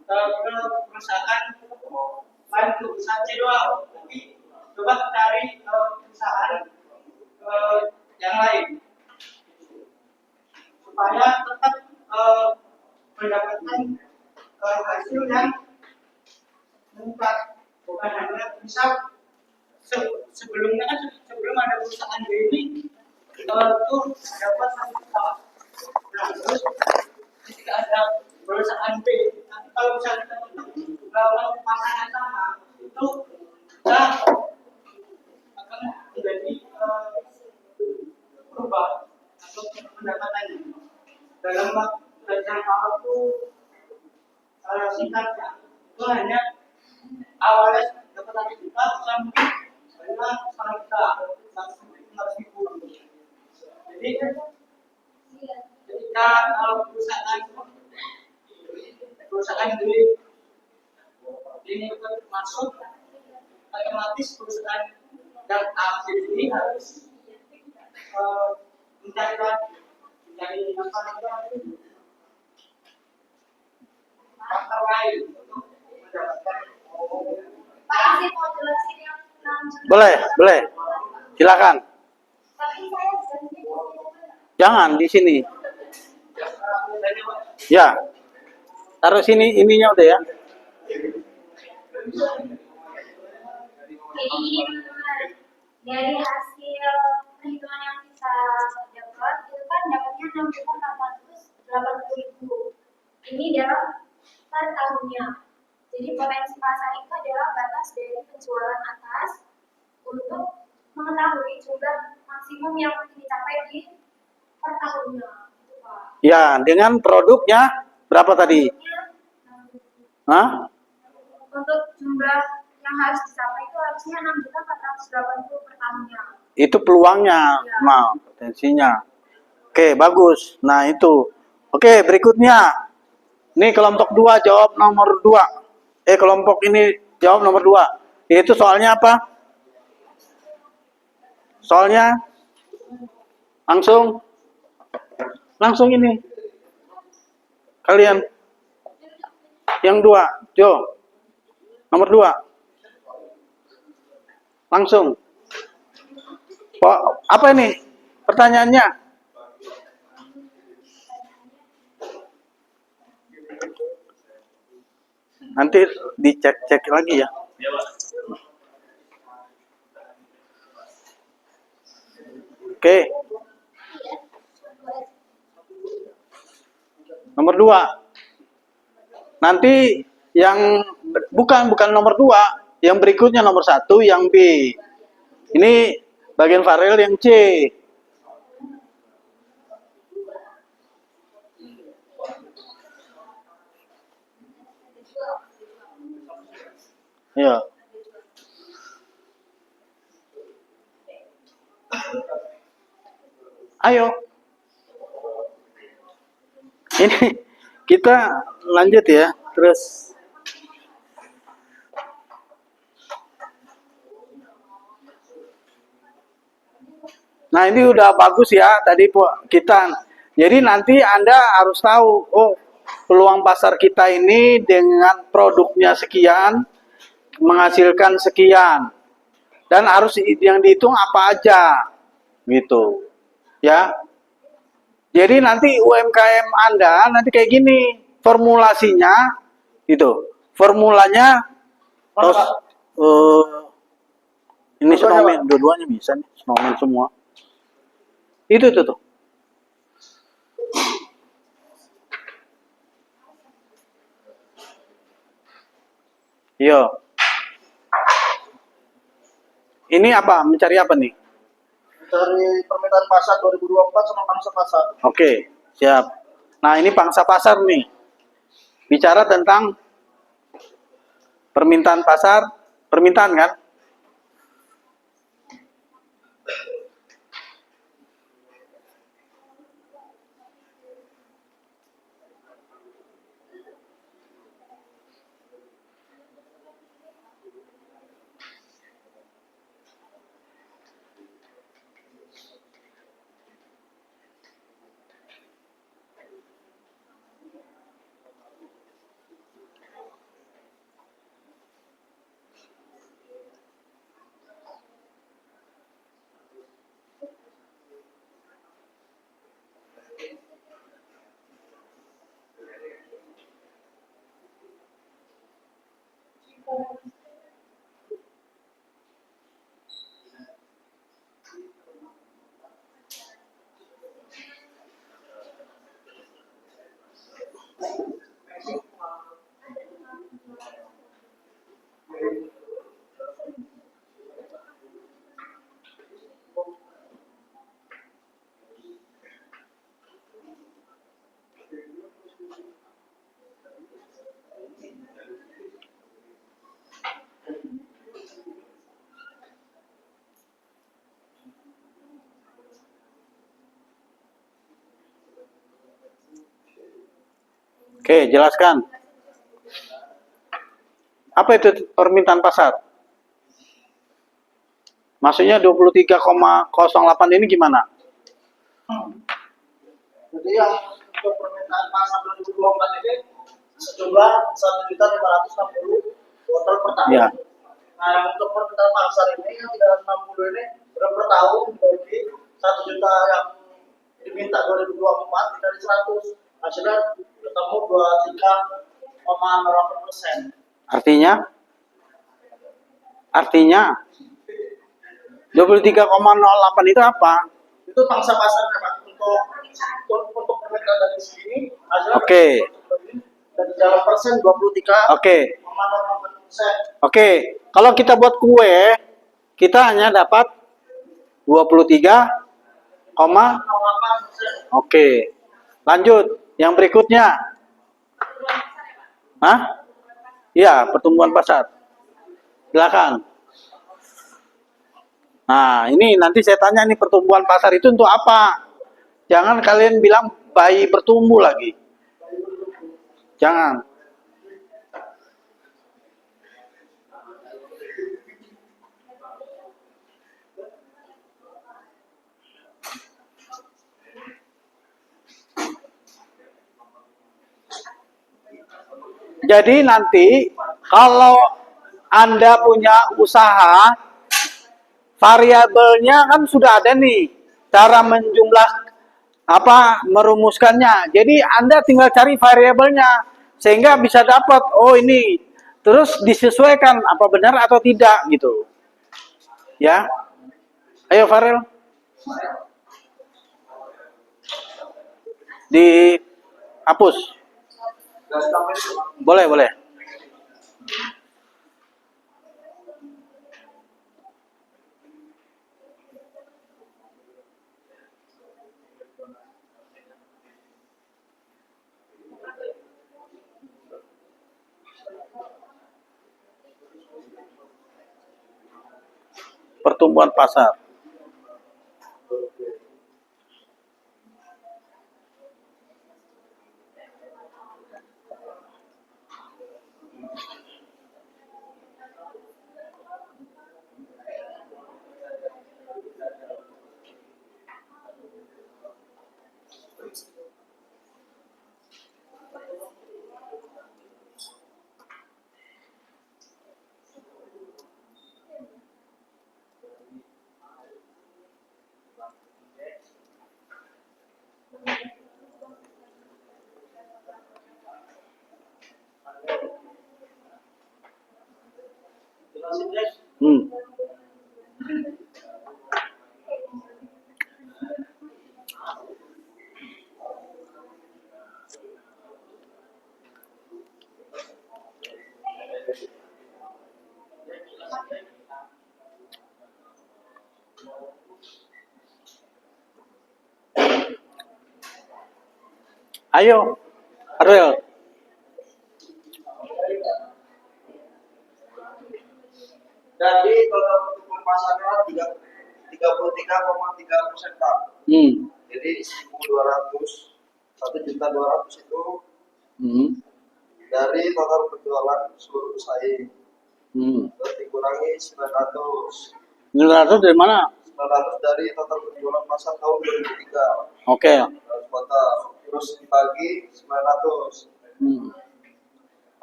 ke perusahaan lain perusahaan C doang, tapi coba cari perusahaan yang lain supaya tetap mendapatkan hasil yang meningkat, bukan hanya misal sebelumnya kan sebelum ada perusahaan B ini itu dapat 1 juta. Nah terus ketika ada perusahaan B kalau misalnya kita tutup pasar yang sama itu kita akan menjadi berubah atau pendapatannya dalam jangka waktu singkatnya itu hanya awalnya dapat 1 juta bisa mungkin sekarang kita 100.000. Jadi ketika perusahaan ini masuk, otomatis perusahaan dan aktif ini harus mencari apa namanya faktor lain untuk mendapatkan. Pak izin mau jelasin yang Boleh. Silakan. Tapi saya janji Jangan di sini. Ya. Taruh sini ininya udah ya. Jadi dari hasil perhitungan yang kita dapat itu kan dapatnya 6.880.000. Ini dalam per tahunnya. Jadi potensi pasar itu adalah batas dari penjualan atas untuk mengetahui jumlah maksimum yang dicapai di per tahunnya. Gitu, Pak. Ya, dengan produknya berapa tadi? Hah? Untuk jumlah yang harus dicapai itu harusnya 6.480 per tahunnya. Itu peluangnya, potensinya. Oke, bagus. Nah, itu. Oke, berikutnya. Nih kelompok 2 jawab nomor 2. Kelompok ini jawab nomor 2. Itu soalnya apa? Soalnya langsung ini. Kalian yang 2, Jo. Nomor 2. Langsung. Apa ini? Pertanyaannya? Nanti dicek lagi ya. Oke. Nomor 2. Nanti yang bukan nomor 2, yang berikutnya nomor 1 yang B. Ini bagian variabel yang C. Ya. Ayo. Ini kita lanjut ya. Terus nah, ini udah bagus ya tadi kita. Jadi nanti Anda harus tahu, peluang pasar kita ini dengan produknya sekian menghasilkan sekian. Dan harus yang dihitung apa aja. Gitu. Ya. Jadi nanti UMKM Anda nanti kayak gini, formulasinya gitu. Formulanya terus ini snowman, dua-duanya bisa nih, snowman semua. Itu tuh. Yo. Ini apa? Mencari apa nih? Mencari permintaan pasar 2024 sama pangsa pasar. Oke, siap. Nah, ini pangsa pasar nih. Bicara tentang permintaan pasar, permintaan kan? Oke, jelaskan. Apa itu permintaan pasar? Maksudnya 23,08 ini gimana? Jadi yang untuk permintaan pasar 2024 ini sejumlah 1.560 botol per tahun. Ya. Nah, untuk permintaan pasar ini yang 360 ini per tahun bagi 1 juta yang diminta 2024 dikali 100, hasilnya bertemu 23,08%. Artinya 23,08 itu apa? Itu pangsa pasarnya Pak untuk permintaan dari sini hasilnya Oke. dari dalam persen 23,08%. Oke, kalau kita buat kue, kita hanya dapat 23, oke. Lanjut, yang berikutnya. Hah? Iya, pertumbuhan pasar. Silakan. Nah, ini nanti saya tanya nih, pertumbuhan pasar itu untuk apa? Jangan kalian bilang bayi bertumbuh lagi. Jangan. Jadi nanti kalau Anda punya usaha, variabelnya kan sudah ada nih, cara menjumlah merumuskannya. Jadi Anda tinggal cari variabelnya sehingga bisa dapat, oh ini, terus disesuaikan apa benar atau tidak gitu. Ya. Ayo Farel. Dihapus. Boleh. Pertumbuhan pasar. Ayo, Ariel. Jadi total pertumbuhan pasarnya 33,3% Pak. Jadi 1.200, 1.200.000 itu dari total penjualan seluruh pesaing. Terus dikurangi 900. 900 dari mana? 900 dari total penjualan pasar tahun 2003. Oke. Terus dibagi 900.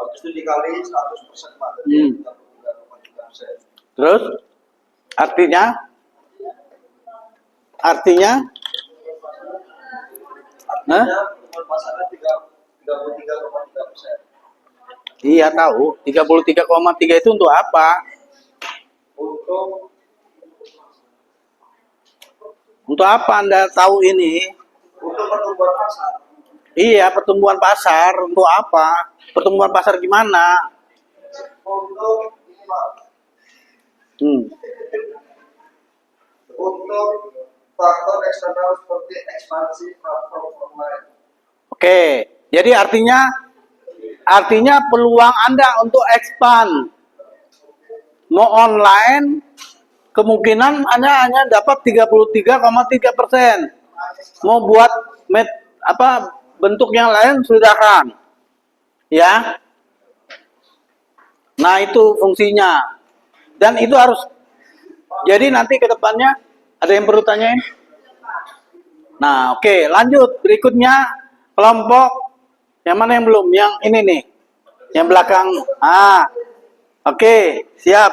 Habis itu dikali 100% Pak. Jadi 33,3%. Terus artinya pertumbuhan pasarnya 33,3%. Iya tahu, 33,3 itu untuk apa? Untuk apa Anda tahu ini? Untuk pertumbuhan pasar. Iya, pertumbuhan pasar untuk apa? Pertumbuhan pasar gimana? Untuk ini Pak. Untuk faktor eksternal seperti ekspansi platform online. Oke, jadi artinya peluang Anda untuk expand mau online kemungkinan Anda hanya dapat 33,3%. Mau buat bentuk yang lain silakan. Ya. Nah, itu fungsinya. Dan itu harus, jadi nanti ke depannya ada yang perlu tanyain? Nah, oke, lanjut. Berikutnya kelompok yang mana yang belum? Yang ini nih. Yang belakang. Oke, siap.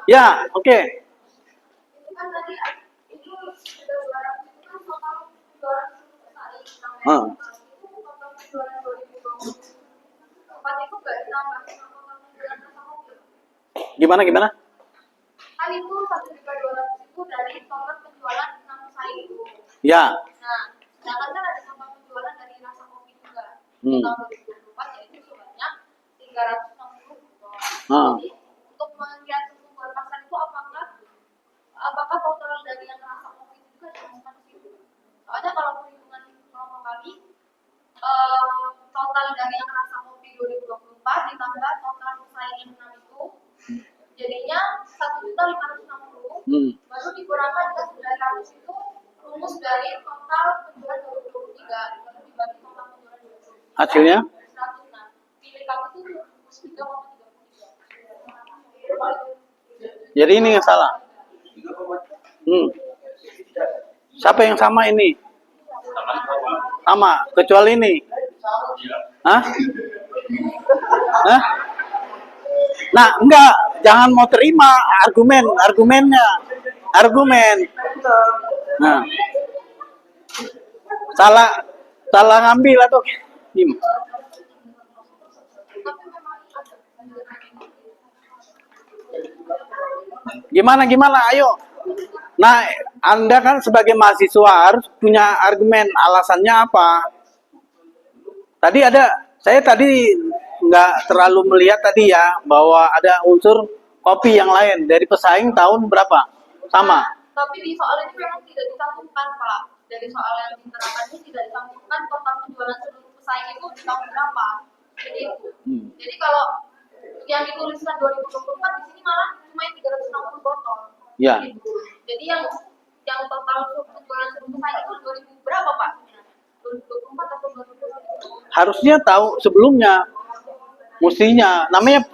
Ya, oke. Itu kan tadi itu sudah 200 itu kan total penjualan perusahaan Hmm. itu total penjualan 2020 tempat itu nggak ditambah sama total penjualan rasa kopi. Gimana? Kan itu 1.200.000 itu dari total penjualan 6 perusahaan itu. Ya. Nah, sedangkan kan ada total penjualan dari rasa kopi juga. Hmm. Tahun 2024 yaitu sebanyak 360 ton. Ah. Jadi untuk melihat kebutuhan pasar itu apakah total dari yang rasa kopi itu juga dimasukkan ke situ? Soalnya kalau perhitungan kelompok kami total dari yang rasa kopi 2024 ditambah total pesaing yang 6 itu jadinya 1.560.000 baru dikurangkan ke 900 itu rumus dari total penjualan 2023 baru dibagi total penjualan 2023 Hasilnya? 100. Nah, milik kami itu rumus 3,33. Jadi ini yang salah. Siapa yang sama ini? Sama, kecuali ini. Hah? Nah, enggak, jangan mau terima argumennya. Nah. Salah ngambil atau gimana? Gimana? Ayo. Nah, Anda kan sebagai mahasiswa harus punya argumen, alasannya apa? Saya tadi nggak terlalu melihat tadi ya, bahwa ada unsur kopi yang lain dari pesaing tahun berapa? Sama. Tapi di soal ini memang tidak dicantumkan, Pak. Dari soal yang diterangkan ini tidak dicantumkan total penjualan seluruh pesaing itu di tahun berapa. Jadi itu. Jadi kalau yang dituliskan 2024 di sini malah cuma yang 360 botol. Ya. Gitu. Jadi yang total penjualan seluruh pesaing itu 2000 berapa, Pak? 2024 atau 2025? Harusnya tahu sebelumnya. Mestinya. Namanya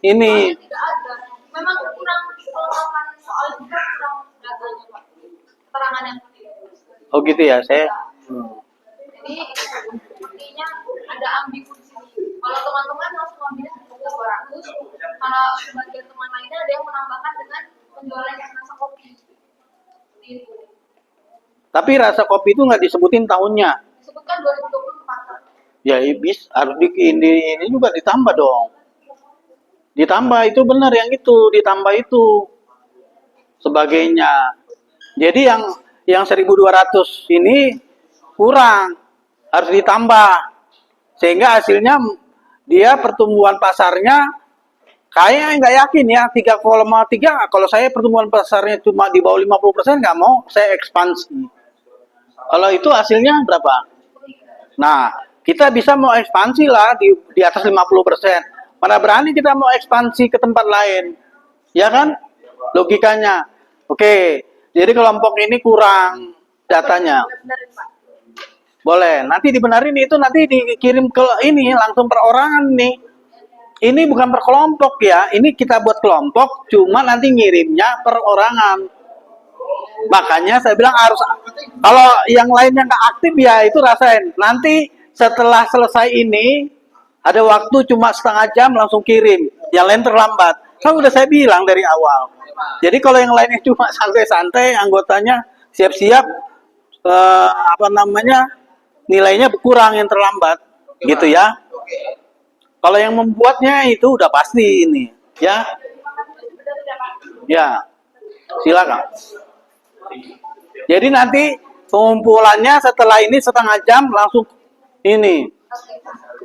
ini. Soalnya tidak ada. Memang kurang kelengkapan soal itu kurang datanya, Pak. Keterangan yang seperti itu. Oh gitu ya, saya. Jadi sepertinya ada ambigu di sini. Kalau teman-teman langsung ambil 200, kalau sebagian teman lainnya ada yang menambahkan dengan penjualan yang rasa kopi. Seperti itu. Tapi rasa kopi itu nggak disebutin tahunnya. Disebutkan 2024. Ya, harus ini juga ditambah dong. Ditambah itu benar yang itu, ditambah itu sebagainya. Jadi yang 1.200 ini kurang, harus ditambah. Sehingga hasilnya dia pertumbuhan pasarnya kayaknya nggak yakin ya 3,3. Kalau saya pertumbuhan pasarnya cuma di bawah 50%, nggak mau saya ekspansi. Kalau itu hasilnya berapa? Nah, kita bisa mau ekspansi lah di atas 50%. Mana berani kita mau ekspansi ke tempat lain. Ya kan? Logikanya. Oke, jadi kelompok ini kurang datanya. Boleh, nanti dibenarin itu nanti dikirim ke ini langsung perorangan nih. Ini bukan per kelompok ya, ini kita buat kelompok, cuma nanti ngirimnya perorangan. Makanya saya bilang harus, kalau yang lainnya nggak aktif ya itu rasain. Nanti setelah selesai ini, ada waktu cuma setengah jam langsung kirim. Yang lain terlambat. Kan udah saya bilang dari awal. Jadi kalau yang lainnya cuma santai-santai, anggotanya siap-siap, nilainya berkurang yang terlambat. Gitu ya. Kalau yang membuatnya itu udah pasti ini. Ya. Ya. Silakan. Jadi nanti pengumpulannya setelah ini setengah jam langsung ini.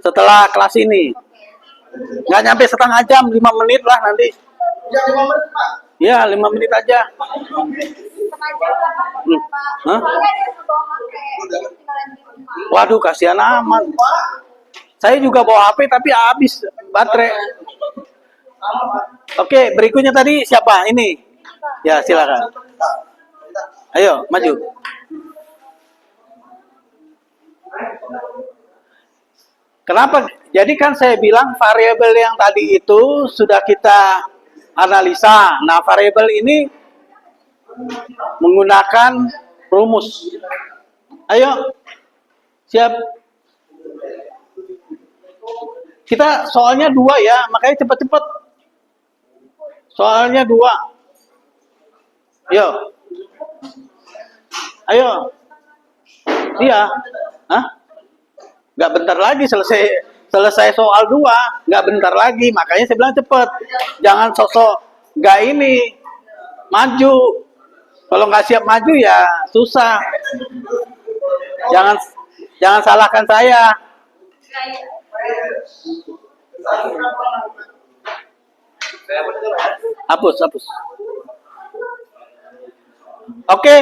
Setelah kelas ini. Nggak nyampe setengah jam, 5 menit lah nanti. Ya 5 menit, Pak. Ya, 5 menit aja. Hah? Waduh, kasihan amat. Saya juga bawa HP tapi habis baterai. Oke, berikutnya tadi siapa? Ini. Ya, silakan. Ayo, maju. Kenapa? Jadi kan saya bilang variabel yang tadi itu sudah kita analisa. Nah, variabel ini menggunakan rumus. Ayo, siap. Kita soalnya 2 ya, makanya cepat-cepat. Soalnya 2. Yo. Ayo. Iya. Hah? Nggak bentar lagi selesai soal 2, nggak bentar lagi. Makanya saya bilang cepet. Jangan sosok nggak ini maju. Kalau nggak siap maju ya susah. Jangan salahkan saya. Hapus. Oke,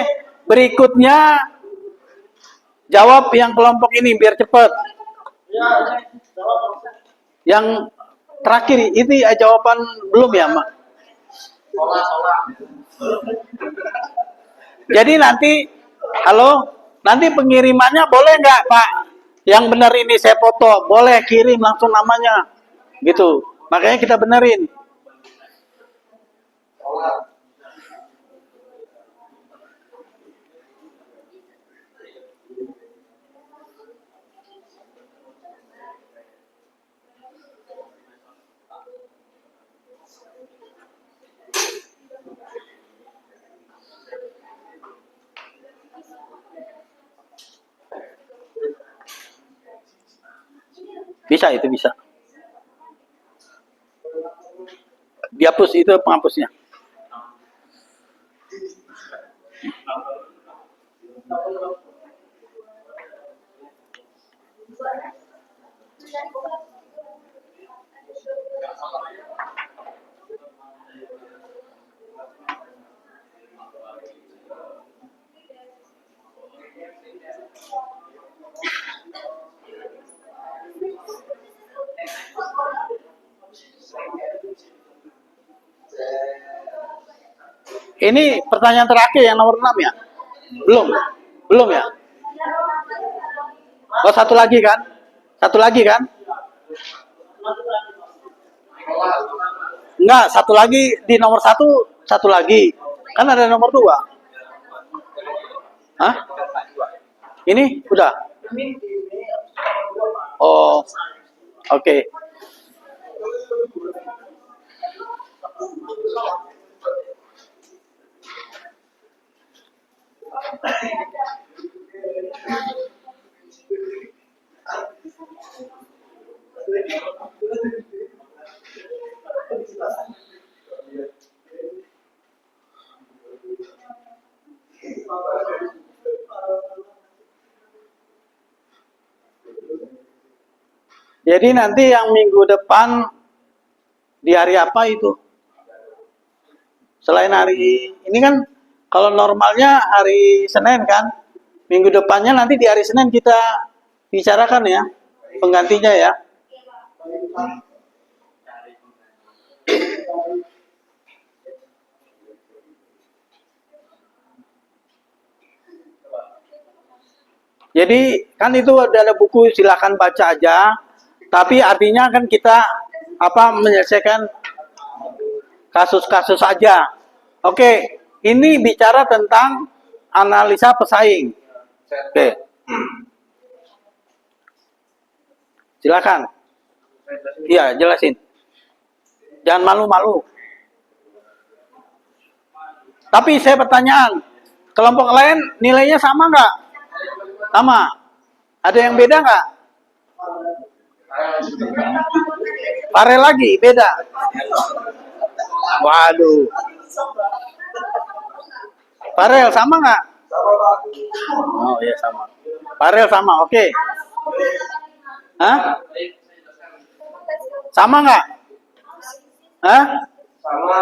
berikutnya jawab yang kelompok ini biar cepat. Yang terakhir ini jawaban belum ya, Mak? Jadi nanti, nanti pengirimannya boleh nggak, Pak? Yang benar ini saya foto, boleh kirim langsung namanya, gitu. Makanya kita benerin. Bisa, itu bisa. Dihapus, itu penghapusnya. Ini pertanyaan terakhir yang nomor 6 ya? Belum ya? Oh, satu lagi kan? Enggak, satu lagi di nomor 1, lagi. Kan ada nomor 2. Hah? Ini udah? Oh, oke. Jadi nanti yang minggu depan di hari apa itu? Selain hari ini kan, kalau normalnya hari Senin kan, minggu depannya nanti di hari Senin kita bicarakan ya, penggantinya ya. Jadi kan itu ada buku, silakan baca aja. Tapi artinya kan kita menyelesaikan kasus-kasus saja. Oke, ini bicara tentang analisa pesaing. Oke. Silakan. Iya, jelasin. Jangan malu-malu. Tapi saya pertanyaan, kelompok lain nilainya sama nggak? Sama. Ada yang beda nggak? Pare lagi, beda. Waduh. Parel sama nggak? Oh iya sama. Parel sama, oke. Hah? Sama nggak? Hah? Sama.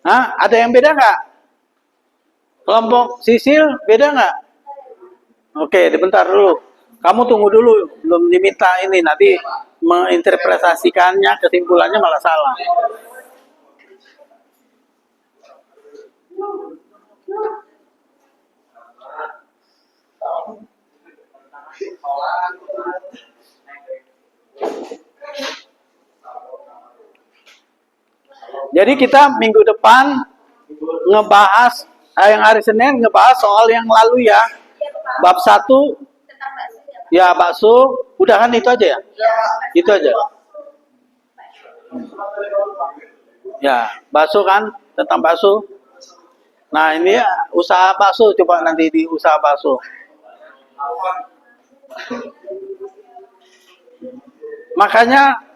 Hah? Ada yang beda nggak? Kelompok sisil beda nggak? Oke, bentar dulu. Kamu tunggu dulu, belum diminta ini. Nanti menginterpretasikannya, kesimpulannya malah salah. Jadi kita minggu depan ngebahas yang hari Senin ngebahas soal yang lalu ya. Bab 1 Tentang bakso ya ya, Pak? bakso, udah kan itu aja ya? Itu aja. Ya, bakso kan tentang bakso. Nah, ini ya, usaha bakso coba nanti di usaha bakso. Makanya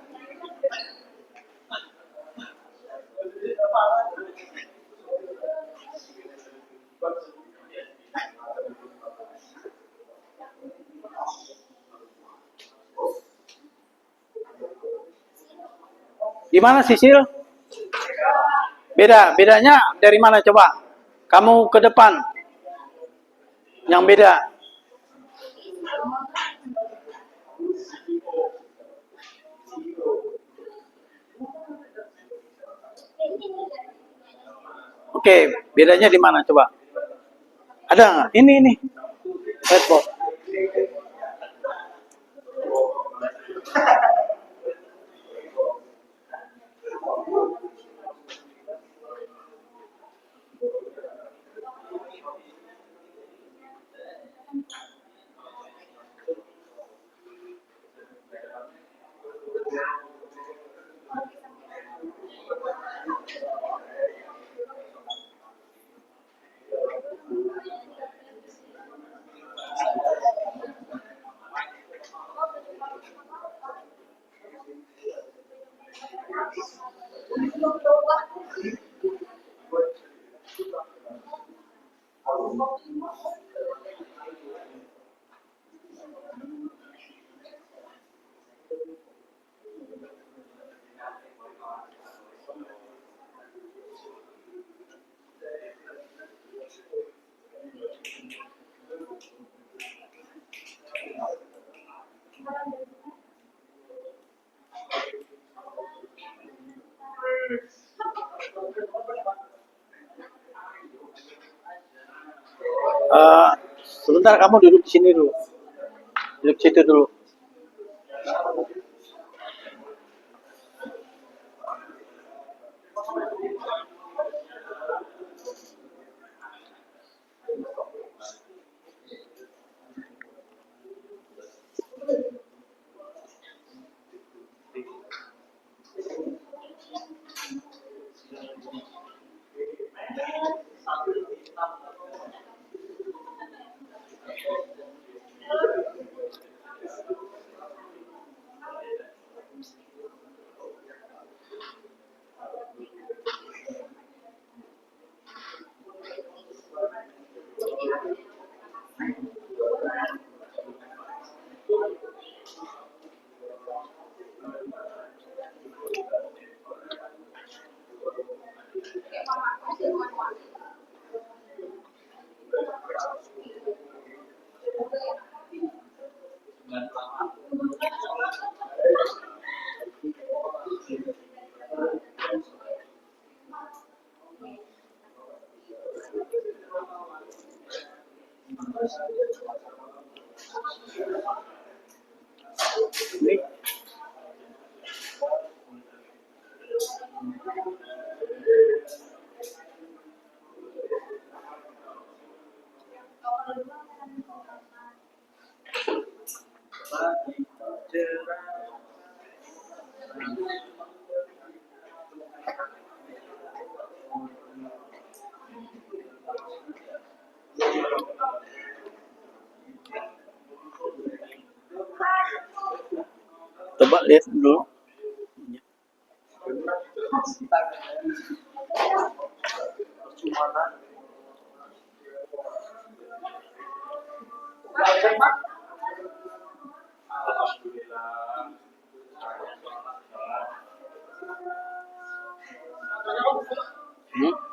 gimana Sisil? Bedanya dari mana coba? Kamu ke depan. Yang beda. Oke, bedanya di mana coba? Ada nggak? Ini. Redbox. Sebentar kamu duduk di sini dulu. Duduk situ dulu. Ini. Coba lihat dulu. Hmm?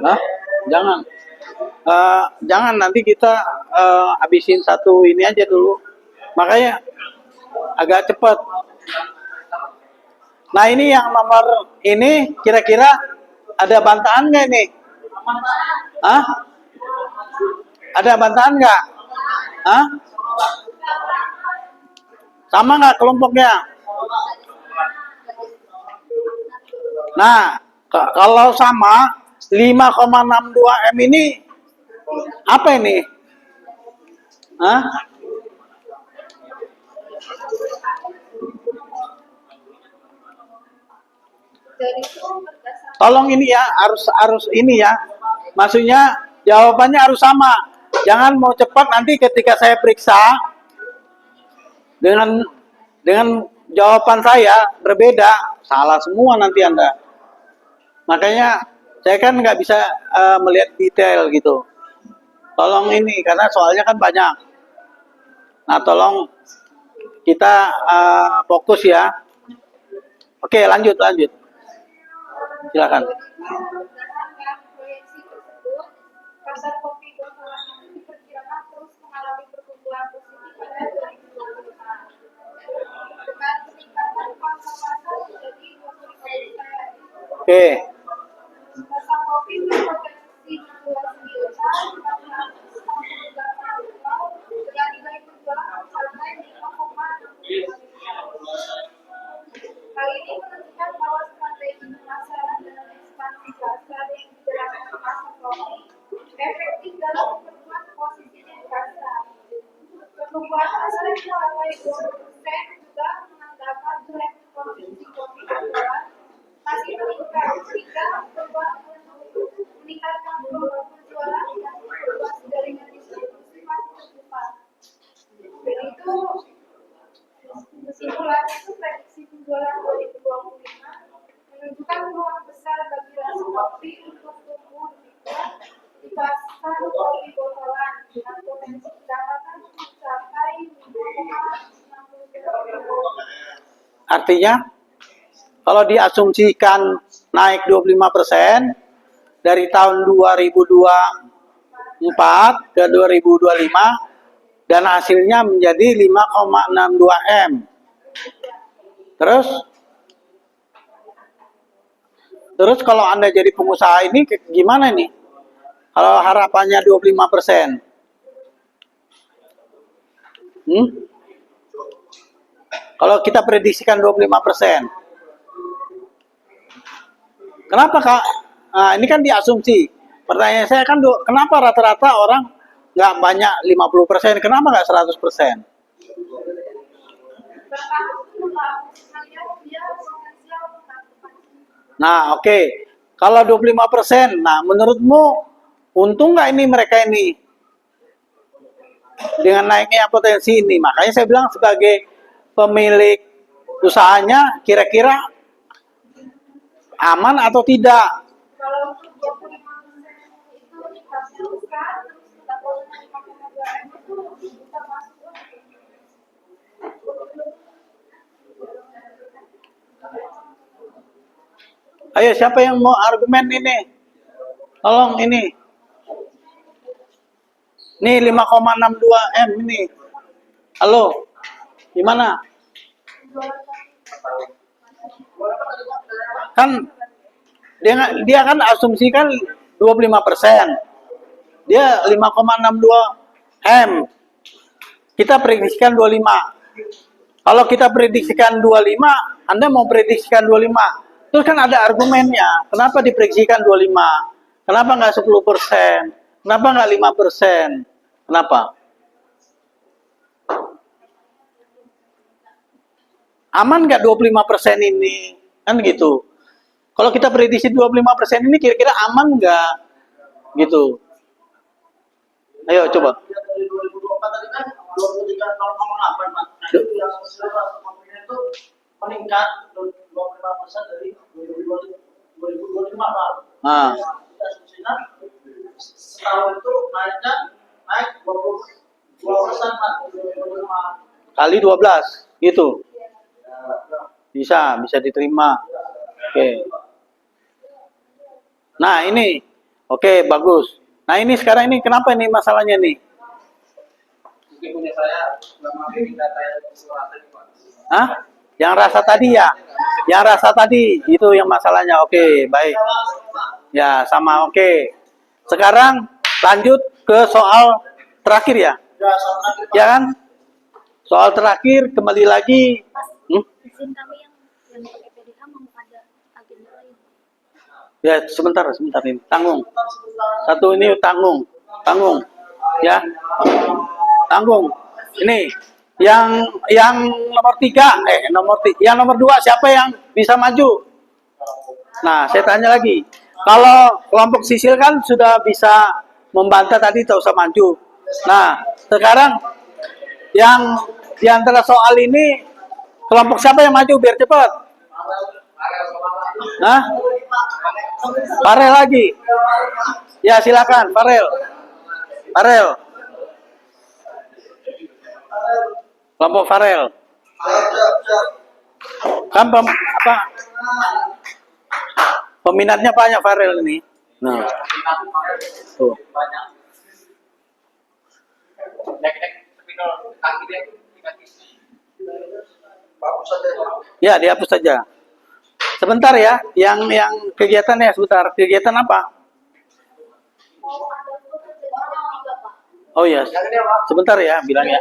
Hah? Jangan. Jangan nanti kita habisin satu ini aja dulu. Makanya agak cepat. Nah ini yang nomor ini kira-kira ada bantahan nggak ini? Hah? Ada bantahan nggak? Hah? Sama nggak kelompoknya? Nah, kalau sama 5,62 M ini apa ini? Hah? Dan itu berdasarkan Tolong ini ya, harus ini ya. Maksudnya jawabannya harus sama. Jangan mau cepat nanti ketika saya periksa dengan jawaban saya berbeda, salah semua nanti Anda. Makanya saya kan nggak bisa melihat detail gitu. Tolong ini karena soalnya kan banyak. Nah, tolong kita fokus ya. Oke, lanjut. Silakan. berdasarkan proyeksi tersebut, pasar kopi botolan itu diperkirakan terus mengalami pertumbuhan positif pada 2025. Dengan peningkatan pangsa pasar menjadi 25%. Oke. Pasar kopi berpotensi inflasi juta 468 dengan nilai penjualan mencapai 5,62 Hal ini menunjukkan bahwa strategi pemasaran dan ekspansi pasar yang dijalankan pasar kopi efektif dalam memperkuat posisi di pasar. Pertumbuhan pasar yang mencapai 20% juga menandakan tren konsumsi kopi botolan masih meningkat sehingga meningkatkan volume penjualan dan memperluas jaringan distribusi masih terbuka. Dan itu kesimpulan itu prediksi penjualan 2025 menunjukkan peluang besar bagi rasa kopi untuk tumbuh lebih kuat di pasar kopi botolan dengan potensi pendapatan mencapai 5,63. Artinya kalau diasumsikan naik 25% dari tahun 2024 ke 2025 dan hasilnya menjadi 5,62 M. Terus kalau Anda jadi pengusaha ini gimana nih? Kalau harapannya 25%. Kalau kita prediksikan 25%. Kenapa Kak? Nah, ini kan diasumsi. Pertanyaan saya kan kenapa rata-rata orang nggak banyak 50%, kenapa nggak 100%? Nah, oke. Kalau 25%, nah menurutmu untung nggak ini mereka ini dengan naiknya potensi ini? Makanya saya bilang sebagai pemilik usahanya kira-kira aman atau tidak? Kalau untuk 25% itu dihasilkan, terus kita mau 5,2 M itu bisa masuk. Ayo, siapa yang mau argumen ini? Tolong ini. Nih 5,62 M ini. Halo. Gimana? Kan dia kan asumsikan 25%. Dia 5,62 M. Kita prediksikan 25. Kalau kita prediksikan 25, Anda mau prediksikan 25. Terus kan ada argumennya. Kenapa diprediksikan 25? Kenapa nggak 10%? Kenapa nggak 5%? Kenapa? Aman nggak 25% ini? Kan gitu. Kalau kita prediksi 25% ini kira-kira aman nggak? Gitu. Ayo coba. Dari 2024 tadi kan 23,08 Pak. Nah itu yang sesuai kopinya itu meningkat 25% dari 2025 Pak. Nah. Kita asumsikan setahun itu naik 22% Pak. 2025. Kali 12 gitu. Bisa diterima. Oke. Nah, ini Oke, bagus. Nah ini sekarang ini kenapa ini masalahnya nih? Mungkin punya saya selama ini data yang rasa nih Pak. Hah? Yang rasa tadi ya? Yang rasa tadi itu yang masalahnya. Oke, baik. Ya, sama oke. Sekarang lanjut ke soal terakhir ya. Ya, saat terakhir Pak. Ya kan? Soal terakhir kembali lagi. Izin kami yang pakai PDH mau ada agenda lain. Ya, sebentar ini. Tanggung. Satu ini tanggung. Ya. Tanggung. Ini yang nomor 3, yang nomor 2 siapa yang bisa maju? Nah, saya tanya lagi. Kalau kelompok sisil kan sudah bisa membantah tadi tak usah maju. Nah, sekarang yang di antara soal ini kelompok siapa yang maju biar cepat? Nah, Farel lagi. Ya, silakan Farel. Kelompok Farel. Kan peminatnya banyak Farel ini. Nah, tuh. Banyak. Nek spidol kaki dia kaki. Bagus saja. Ya, dihapus saja. Sebentar ya, yang kegiatannya sebentar. Kegiatan apa? Mau ada orang juga Pak. Oh ya, sebentar ya, bilang ya.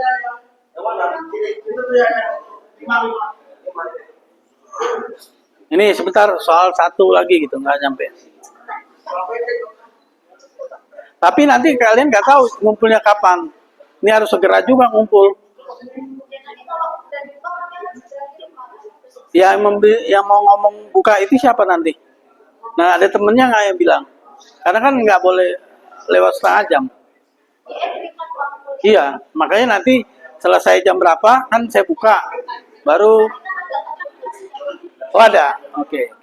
Yang mana? Itu tuh yang 5. Ini sebentar soal satu lagi gitu, nggak nyampe. Tapi nanti kalian nggak tahu ngumpulnya kapan. Ini harus segera juga ngumpul. Ya nanti kalau udah dibuka kami akan segera kirim Pak. Yang mau ngomong buka itu siapa nanti? Nah, ada temennya nggak yang bilang? Karena kan nggak boleh lewat setengah jam. Iya, makanya nanti selesai jam berapa kan saya buka. Baru oh ada. Oke.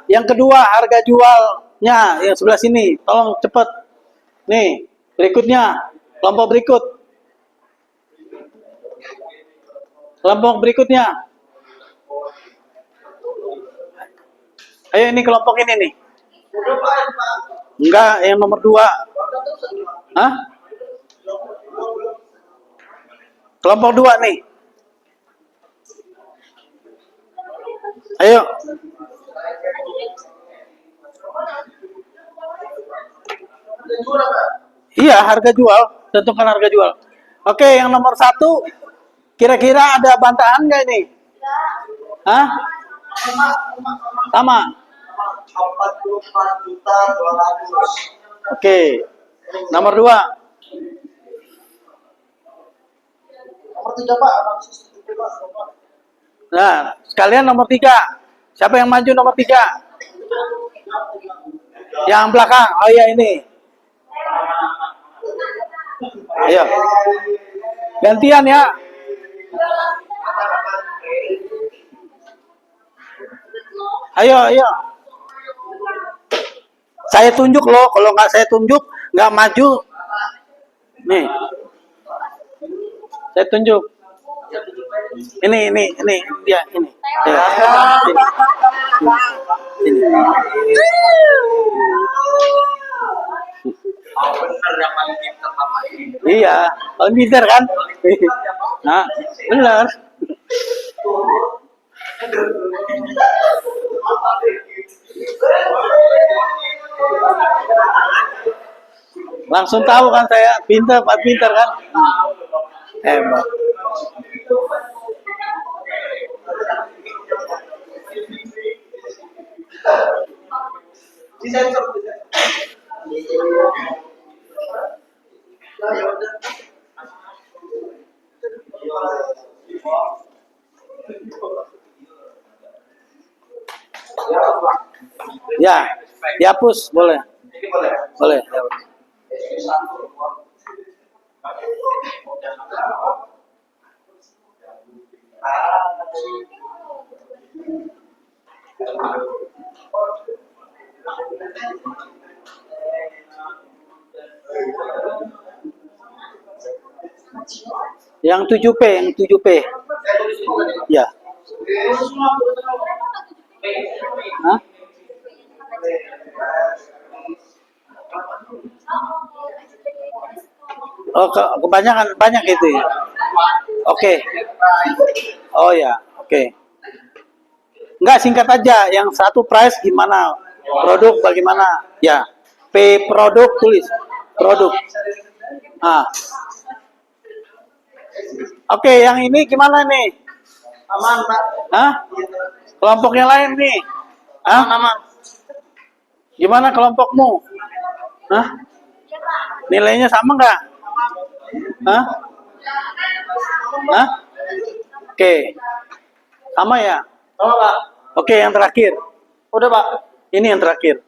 Yang kedua harga jualnya yang sebelah sini, tolong cepet. Nih, berikutnya, kelompok berikutnya. Ayo ini kelompok ini nih. Enggak, yang nomor 2. Hah? Kelompok 2 nih. Ayo. Iya, harga jual. Tentukan harga jual. Oke, yang nomor 1. Kira-kira ada bantahan nggak ini? Hah? Sama. 44.200.000. Oke. Nomor 2. Nomor 3 Pak, analisis itu Pak. Nah, sekalian nomor 3. Siapa yang maju nomor 3? Yang belakang. Oh iya ini. Ayo. Gantian ya. Ayo. Saya tunjuk loh. Kalau nggak saya tunjuk, nggak maju. Nih. Saya tunjuk. Ini dia ini. Ya. Ini. Benar yang paling pintar Bapak ini. Iya, paling pintar kan? Nah, benar. Langsung tahu kan saya pintar, Pak pintar kan? Hebat. Ya, dihapus boleh. Ini boleh. Boleh. Yang 7P, yang 7P. Ya. Hah? Oh, kebanyakan banyak itu ya. Oke. Oh ya, oke. Enggak, singkat aja. Yang satu price gimana? Produk bagaimana? Ya. P produk tulis. Produk. Ah. Oke, yang ini gimana nih? Aman, Pak. Hah? Kelompok yang lain nih? Hah? Aman. Gimana kelompokmu? Hah? Nilainya sama nggak? Hah? Hah? Oke. Sama ya? Sama, Pak. Oke, yang terakhir. Udah, Pak. Ini yang terakhir.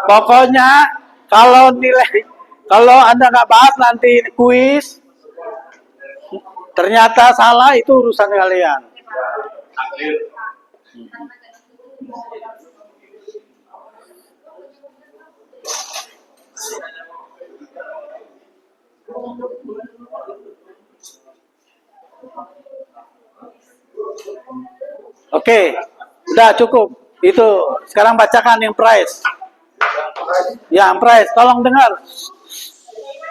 Pokoknya kalau Anda nggak bahas nanti kuis, ternyata salah itu urusan kalian. Oke, udah cukup. Itu sekarang bacakan yang price. Ya, yang price. Tolong dengar.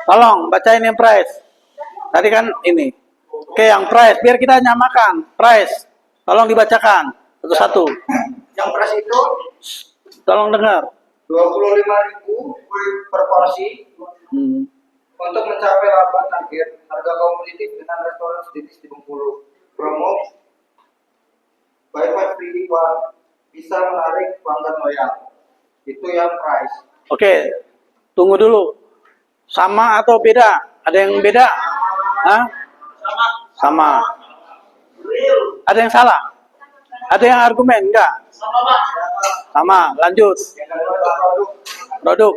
Tolong bacain yang price. Tadi kan ini. Oke, yang price. Biar kita nyamakan. Price. Tolong dibacakan satu-satu. Yang beras itu Tolong dengar. 25.000 per porsi. Untuk mencapai laba target harga kompetitif dengan restoran sejenis di Bengkulu. Promo buy five free one bisa menarik pelanggan loyal. Itu yang price. Oke, tunggu dulu. Sama atau beda? Ada yang beda? Hah? Sama. Ada yang salah? Ada yang argumen? Enggak? Sama. Lanjut. Yang kedua produk Produk.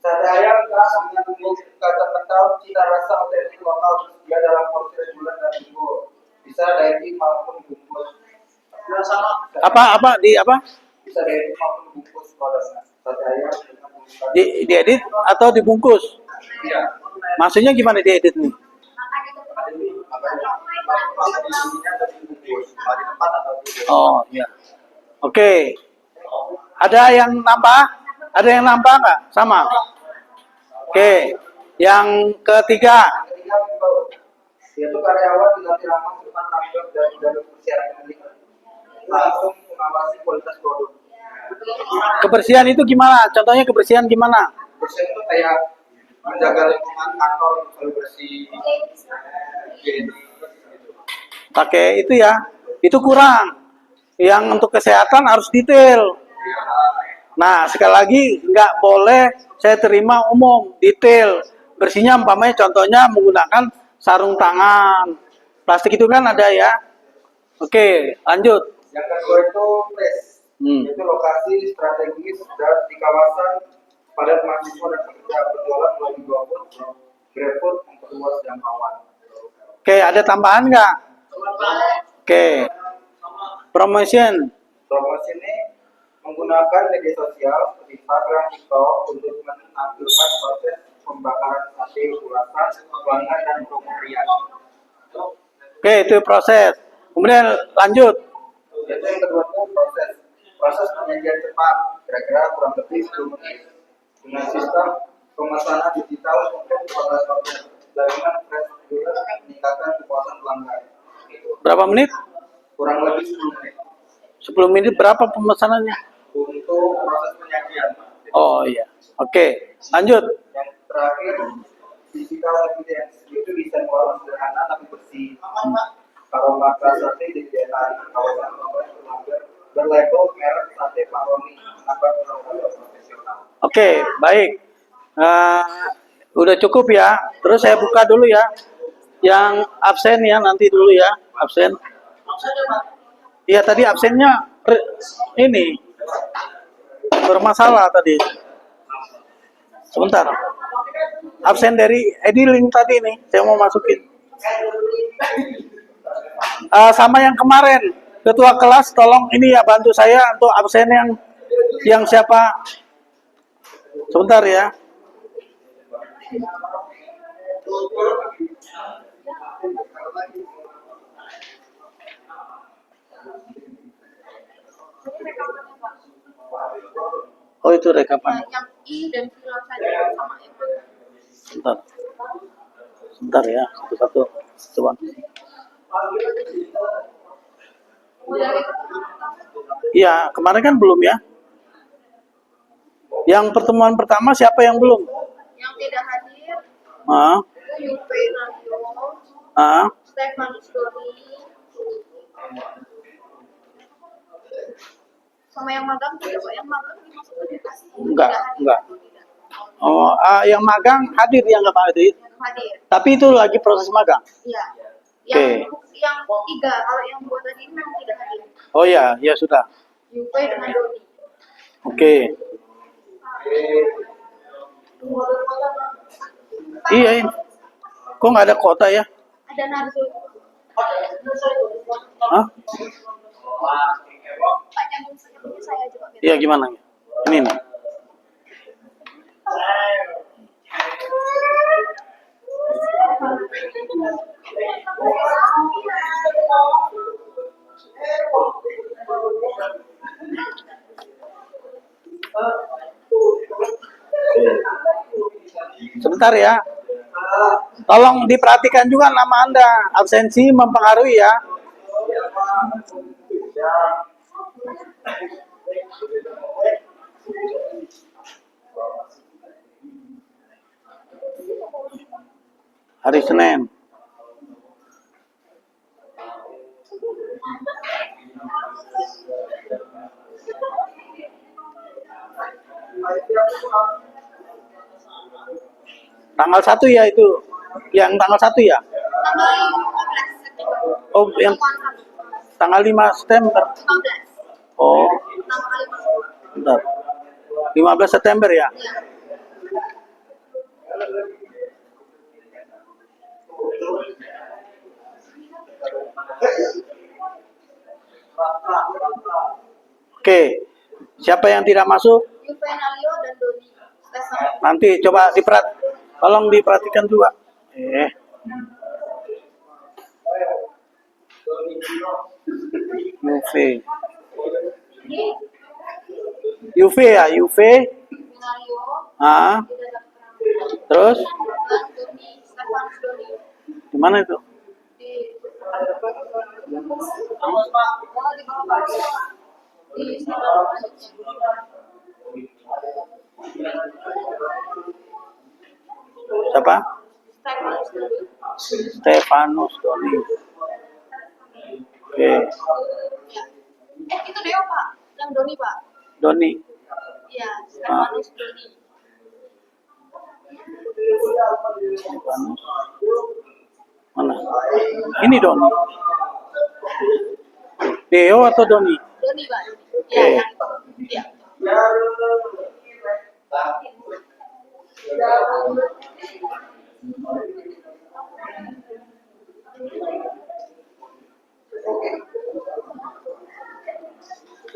sate ayam khas dengan bumbu kacang kental, cita rasa otentik lokal tersedia dalam porsi reguler dan jumbo. Bisa daging maupun bungkus. Sama. Apa? Di apa? Bisa daging maupun bungkus produknya. Sate ayam dengan bumbu kacang. Diedit atau dibungkus? Iya. Maksudnya gimana diedit nih? Oh, iya. Oke. Ada yang nambah? Ada yang nambah nggak? Sama. Oke. Yang ketiga. Ketiga, yaitu karyawan dilatih ramah cepat tanggap dan jalur persiapan pemilik langsung mengawasi kualitas produk. Kebersihan itu gimana? Contohnya kebersihan gimana? Persen itu kayak menjaga lingkungan kantor selalu bersih, gitu. Pakai itu ya. Itu kurang. Yang untuk kesehatan harus detail. Nah, sekali lagi nggak boleh saya terima umum, detail. Bersihnya umpamanya contohnya menggunakan sarung tangan. Plastik itu kan ada ya. Oke, lanjut. Yang kedua itu place, itu lokasi strategis dan di kawasan padat mahasiswa dan pekerja berjualan melalui GoFood, GrabFood memperluas jangkauan. Oke, ada tambahan nggak? Oke. Promotion. Promosi ini menggunakan media sosial seperti Instagram, TikTok untuk menampilkan proses pembakaran sate, ulasan, pelanggan dan pemberian. Oke, itu proses. Kemudian lanjut. Itu yang kedua itu proses penyajian cepat, kira-kira kurang lebih 10 menit dengan sistem pemesanan digital untuk kepada konten layanan fresh juga meningkatkan kepuasan pelanggan. Berapa menit? Kurang lebih 10 menit 10 menit berapa pemesanannya? untuk proses penyajian. Oh iya. Oke, lanjut. Yang terakhir digital evidence itu desain warna sederhana tapi bersih. Aroma khas sate di daerah kawasan pelanggan berlabel merek sate Pak Roni agar pelanggan profesional. Oke, baik. Udah cukup ya. Terus saya buka dulu ya. Yang absen ya nanti dulu ya. Absen. Iya tadi absennya ini. bermasalah tadi. Sebentar. Absen dari Edilink tadi nih, saya mau masukin. Sama yang kemarin, ketua kelas tolong ini ya bantu saya untuk absen yang siapa. Sebentar ya. Oh itu rekapan. Yang I dan viral saja sama itu. Sebentar. Sebentar ya, satu-satu. Coba. Iya, kemarin kan belum ya. Yang pertemuan pertama siapa yang belum? Yang tidak hadir Ah, Yupe Nadio, ah, Stefanus Doni, sama yang magang tidak kok, yang magang dimasukkan di kasih. Enggak, Tidak hadir. enggak. Tidak. Oh, yang magang hadir yang nggak hadir. Yang hadir. Tapi itu lagi proses magang. Iya. Oke. Yang tiga, kalau yang dua tadi memang tidak hadir. Oh ya, ya sudah. Yupe dengan Doni. Oke. Iya, ini. Kok nggak ada kota ya? Ada Narzo. Hah? Pak nyambung senyumnya saya juga. Iya gimana? Ini nih. Sebentar ya. Tolong diperhatikan juga nama Anda. Absensi mempengaruhi ya. Hari Senin. Tanggal 1 ya itu. Yang tanggal 1 ya? Tanggal 15 September. Oh, yang tanggal 5 September. 15. Oh, Tanggal 15. bentar. 15 September ya? Iya. Oke. Siapa yang tidak masuk? Yupe Nalio dan Doni. Stefan. Nanti coba tolong diperhatikan juga. UV ya, UV. Nalio. Ah, Tidak dapat keterangan. terus Dan Doni. Stefanus Doni. di mana itu? Di oh, di bawah Pak. Di Stefanus. Siapa? Stefanus Doni. Stefanus Doni. Oke, Ya. Itu Deo Pak. Yang Doni Pak. Doni. Iya, Stefanus Doni. Stefanus. Mana? Ini Doni. Deo atau Doni? Doni Pak. Oke. Iya, yang itu. Iya.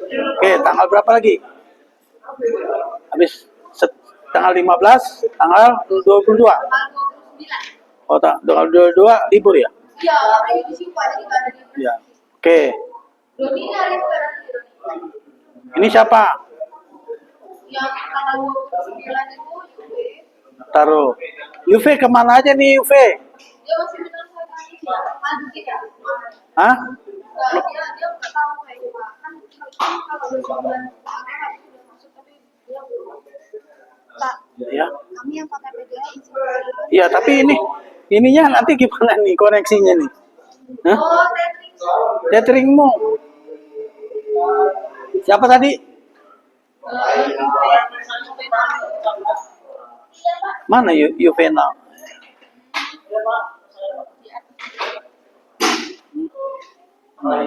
Oke, tanggal berapa lagi? Habis tanggal 15, tanggal 22. Tanggal 29. Oh, tanggal 22 libur ya? Iya, orang di sini Pak, jadi nggak ada di Ya. Oke. Doni ini hari sekarang. Ini siapa? Yang tanggal 29 itu Yupe. Taruh. UV kemana aja nih UV? Dia masih menyelesaikan ini ya, lanjutin ya. Hah? Nggak, dia nggak tahu kayaknya Pak. Kan kalau udah sebulan ATM itu udah masuk tapi dia belum. Pak, Ya. kami yang pakai PDA izin. Iya, tapi ininya nanti gimana nih koneksinya nih? Hah? Oh, Tetris. Cateringmu. Siapa tadi? Mana Juvenal? Ini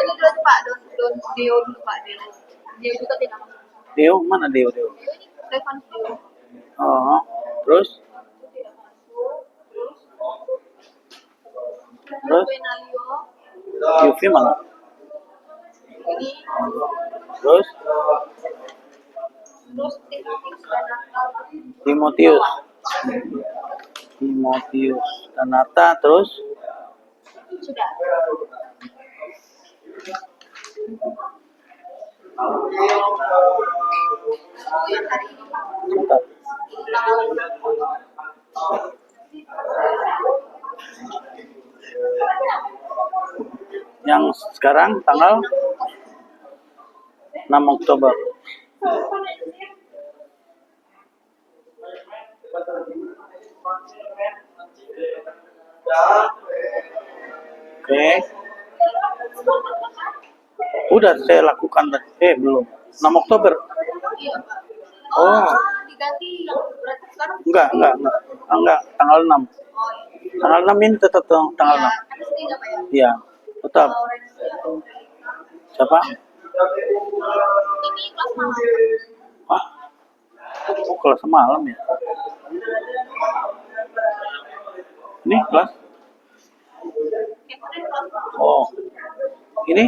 dulu Pak, Don Deo dulu Pak, Deo. Deo juga tidak masuk. Deo mana Deo Deo? Ini Stefan Dio Oh, terus tidak masuk. Terus Terus? Benalio UV mana? ini Terus Timotius Timotius Danata, terus sudah. Itu yang hari ini sebentar. Yang sekarang tanggal 6 Oktober. Oke. Udah saya lakukan tadi. Belum. 6 Oktober. Iya, Pak. Oh. Diganti yang berarti sekarang. Enggak, tanggal 6. Oh, iya. Tanggal 6 ini tetap tanggal Ya, 6. kan sini nggak, Pak ya? Iya, tetap. Siapa? Ini kelas malam. Ah, oh, kelas semalam ya. Ini kelas. Catherine kelas malam. Oh, ini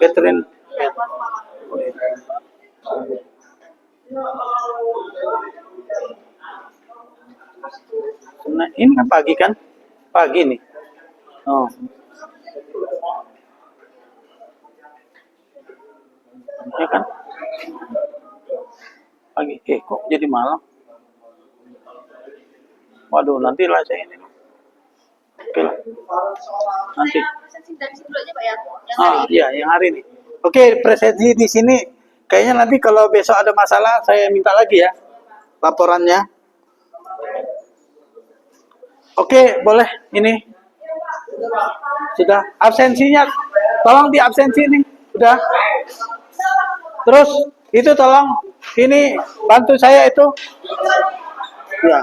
Catherine. Iya, kelas malam. Oh, iya. Nah, ini kan pagi kan? Pagi nih. Oh. Ya kan? Pagi. Kok jadi malam? Waduh, nanti lah saya ini. Oke lah. Nanti. Saya presentasi dari situ aja, Pak ya. Yang Ah, hari ini. iya, yang hari ini. Oke, presentasi di sini. Kayaknya nanti kalau besok ada masalah, saya minta lagi ya laporannya. Oke, boleh. Ini sudah absensinya. Tolong di absensi ini. Sudah. Terus itu tolong ini bantu saya itu. Ya.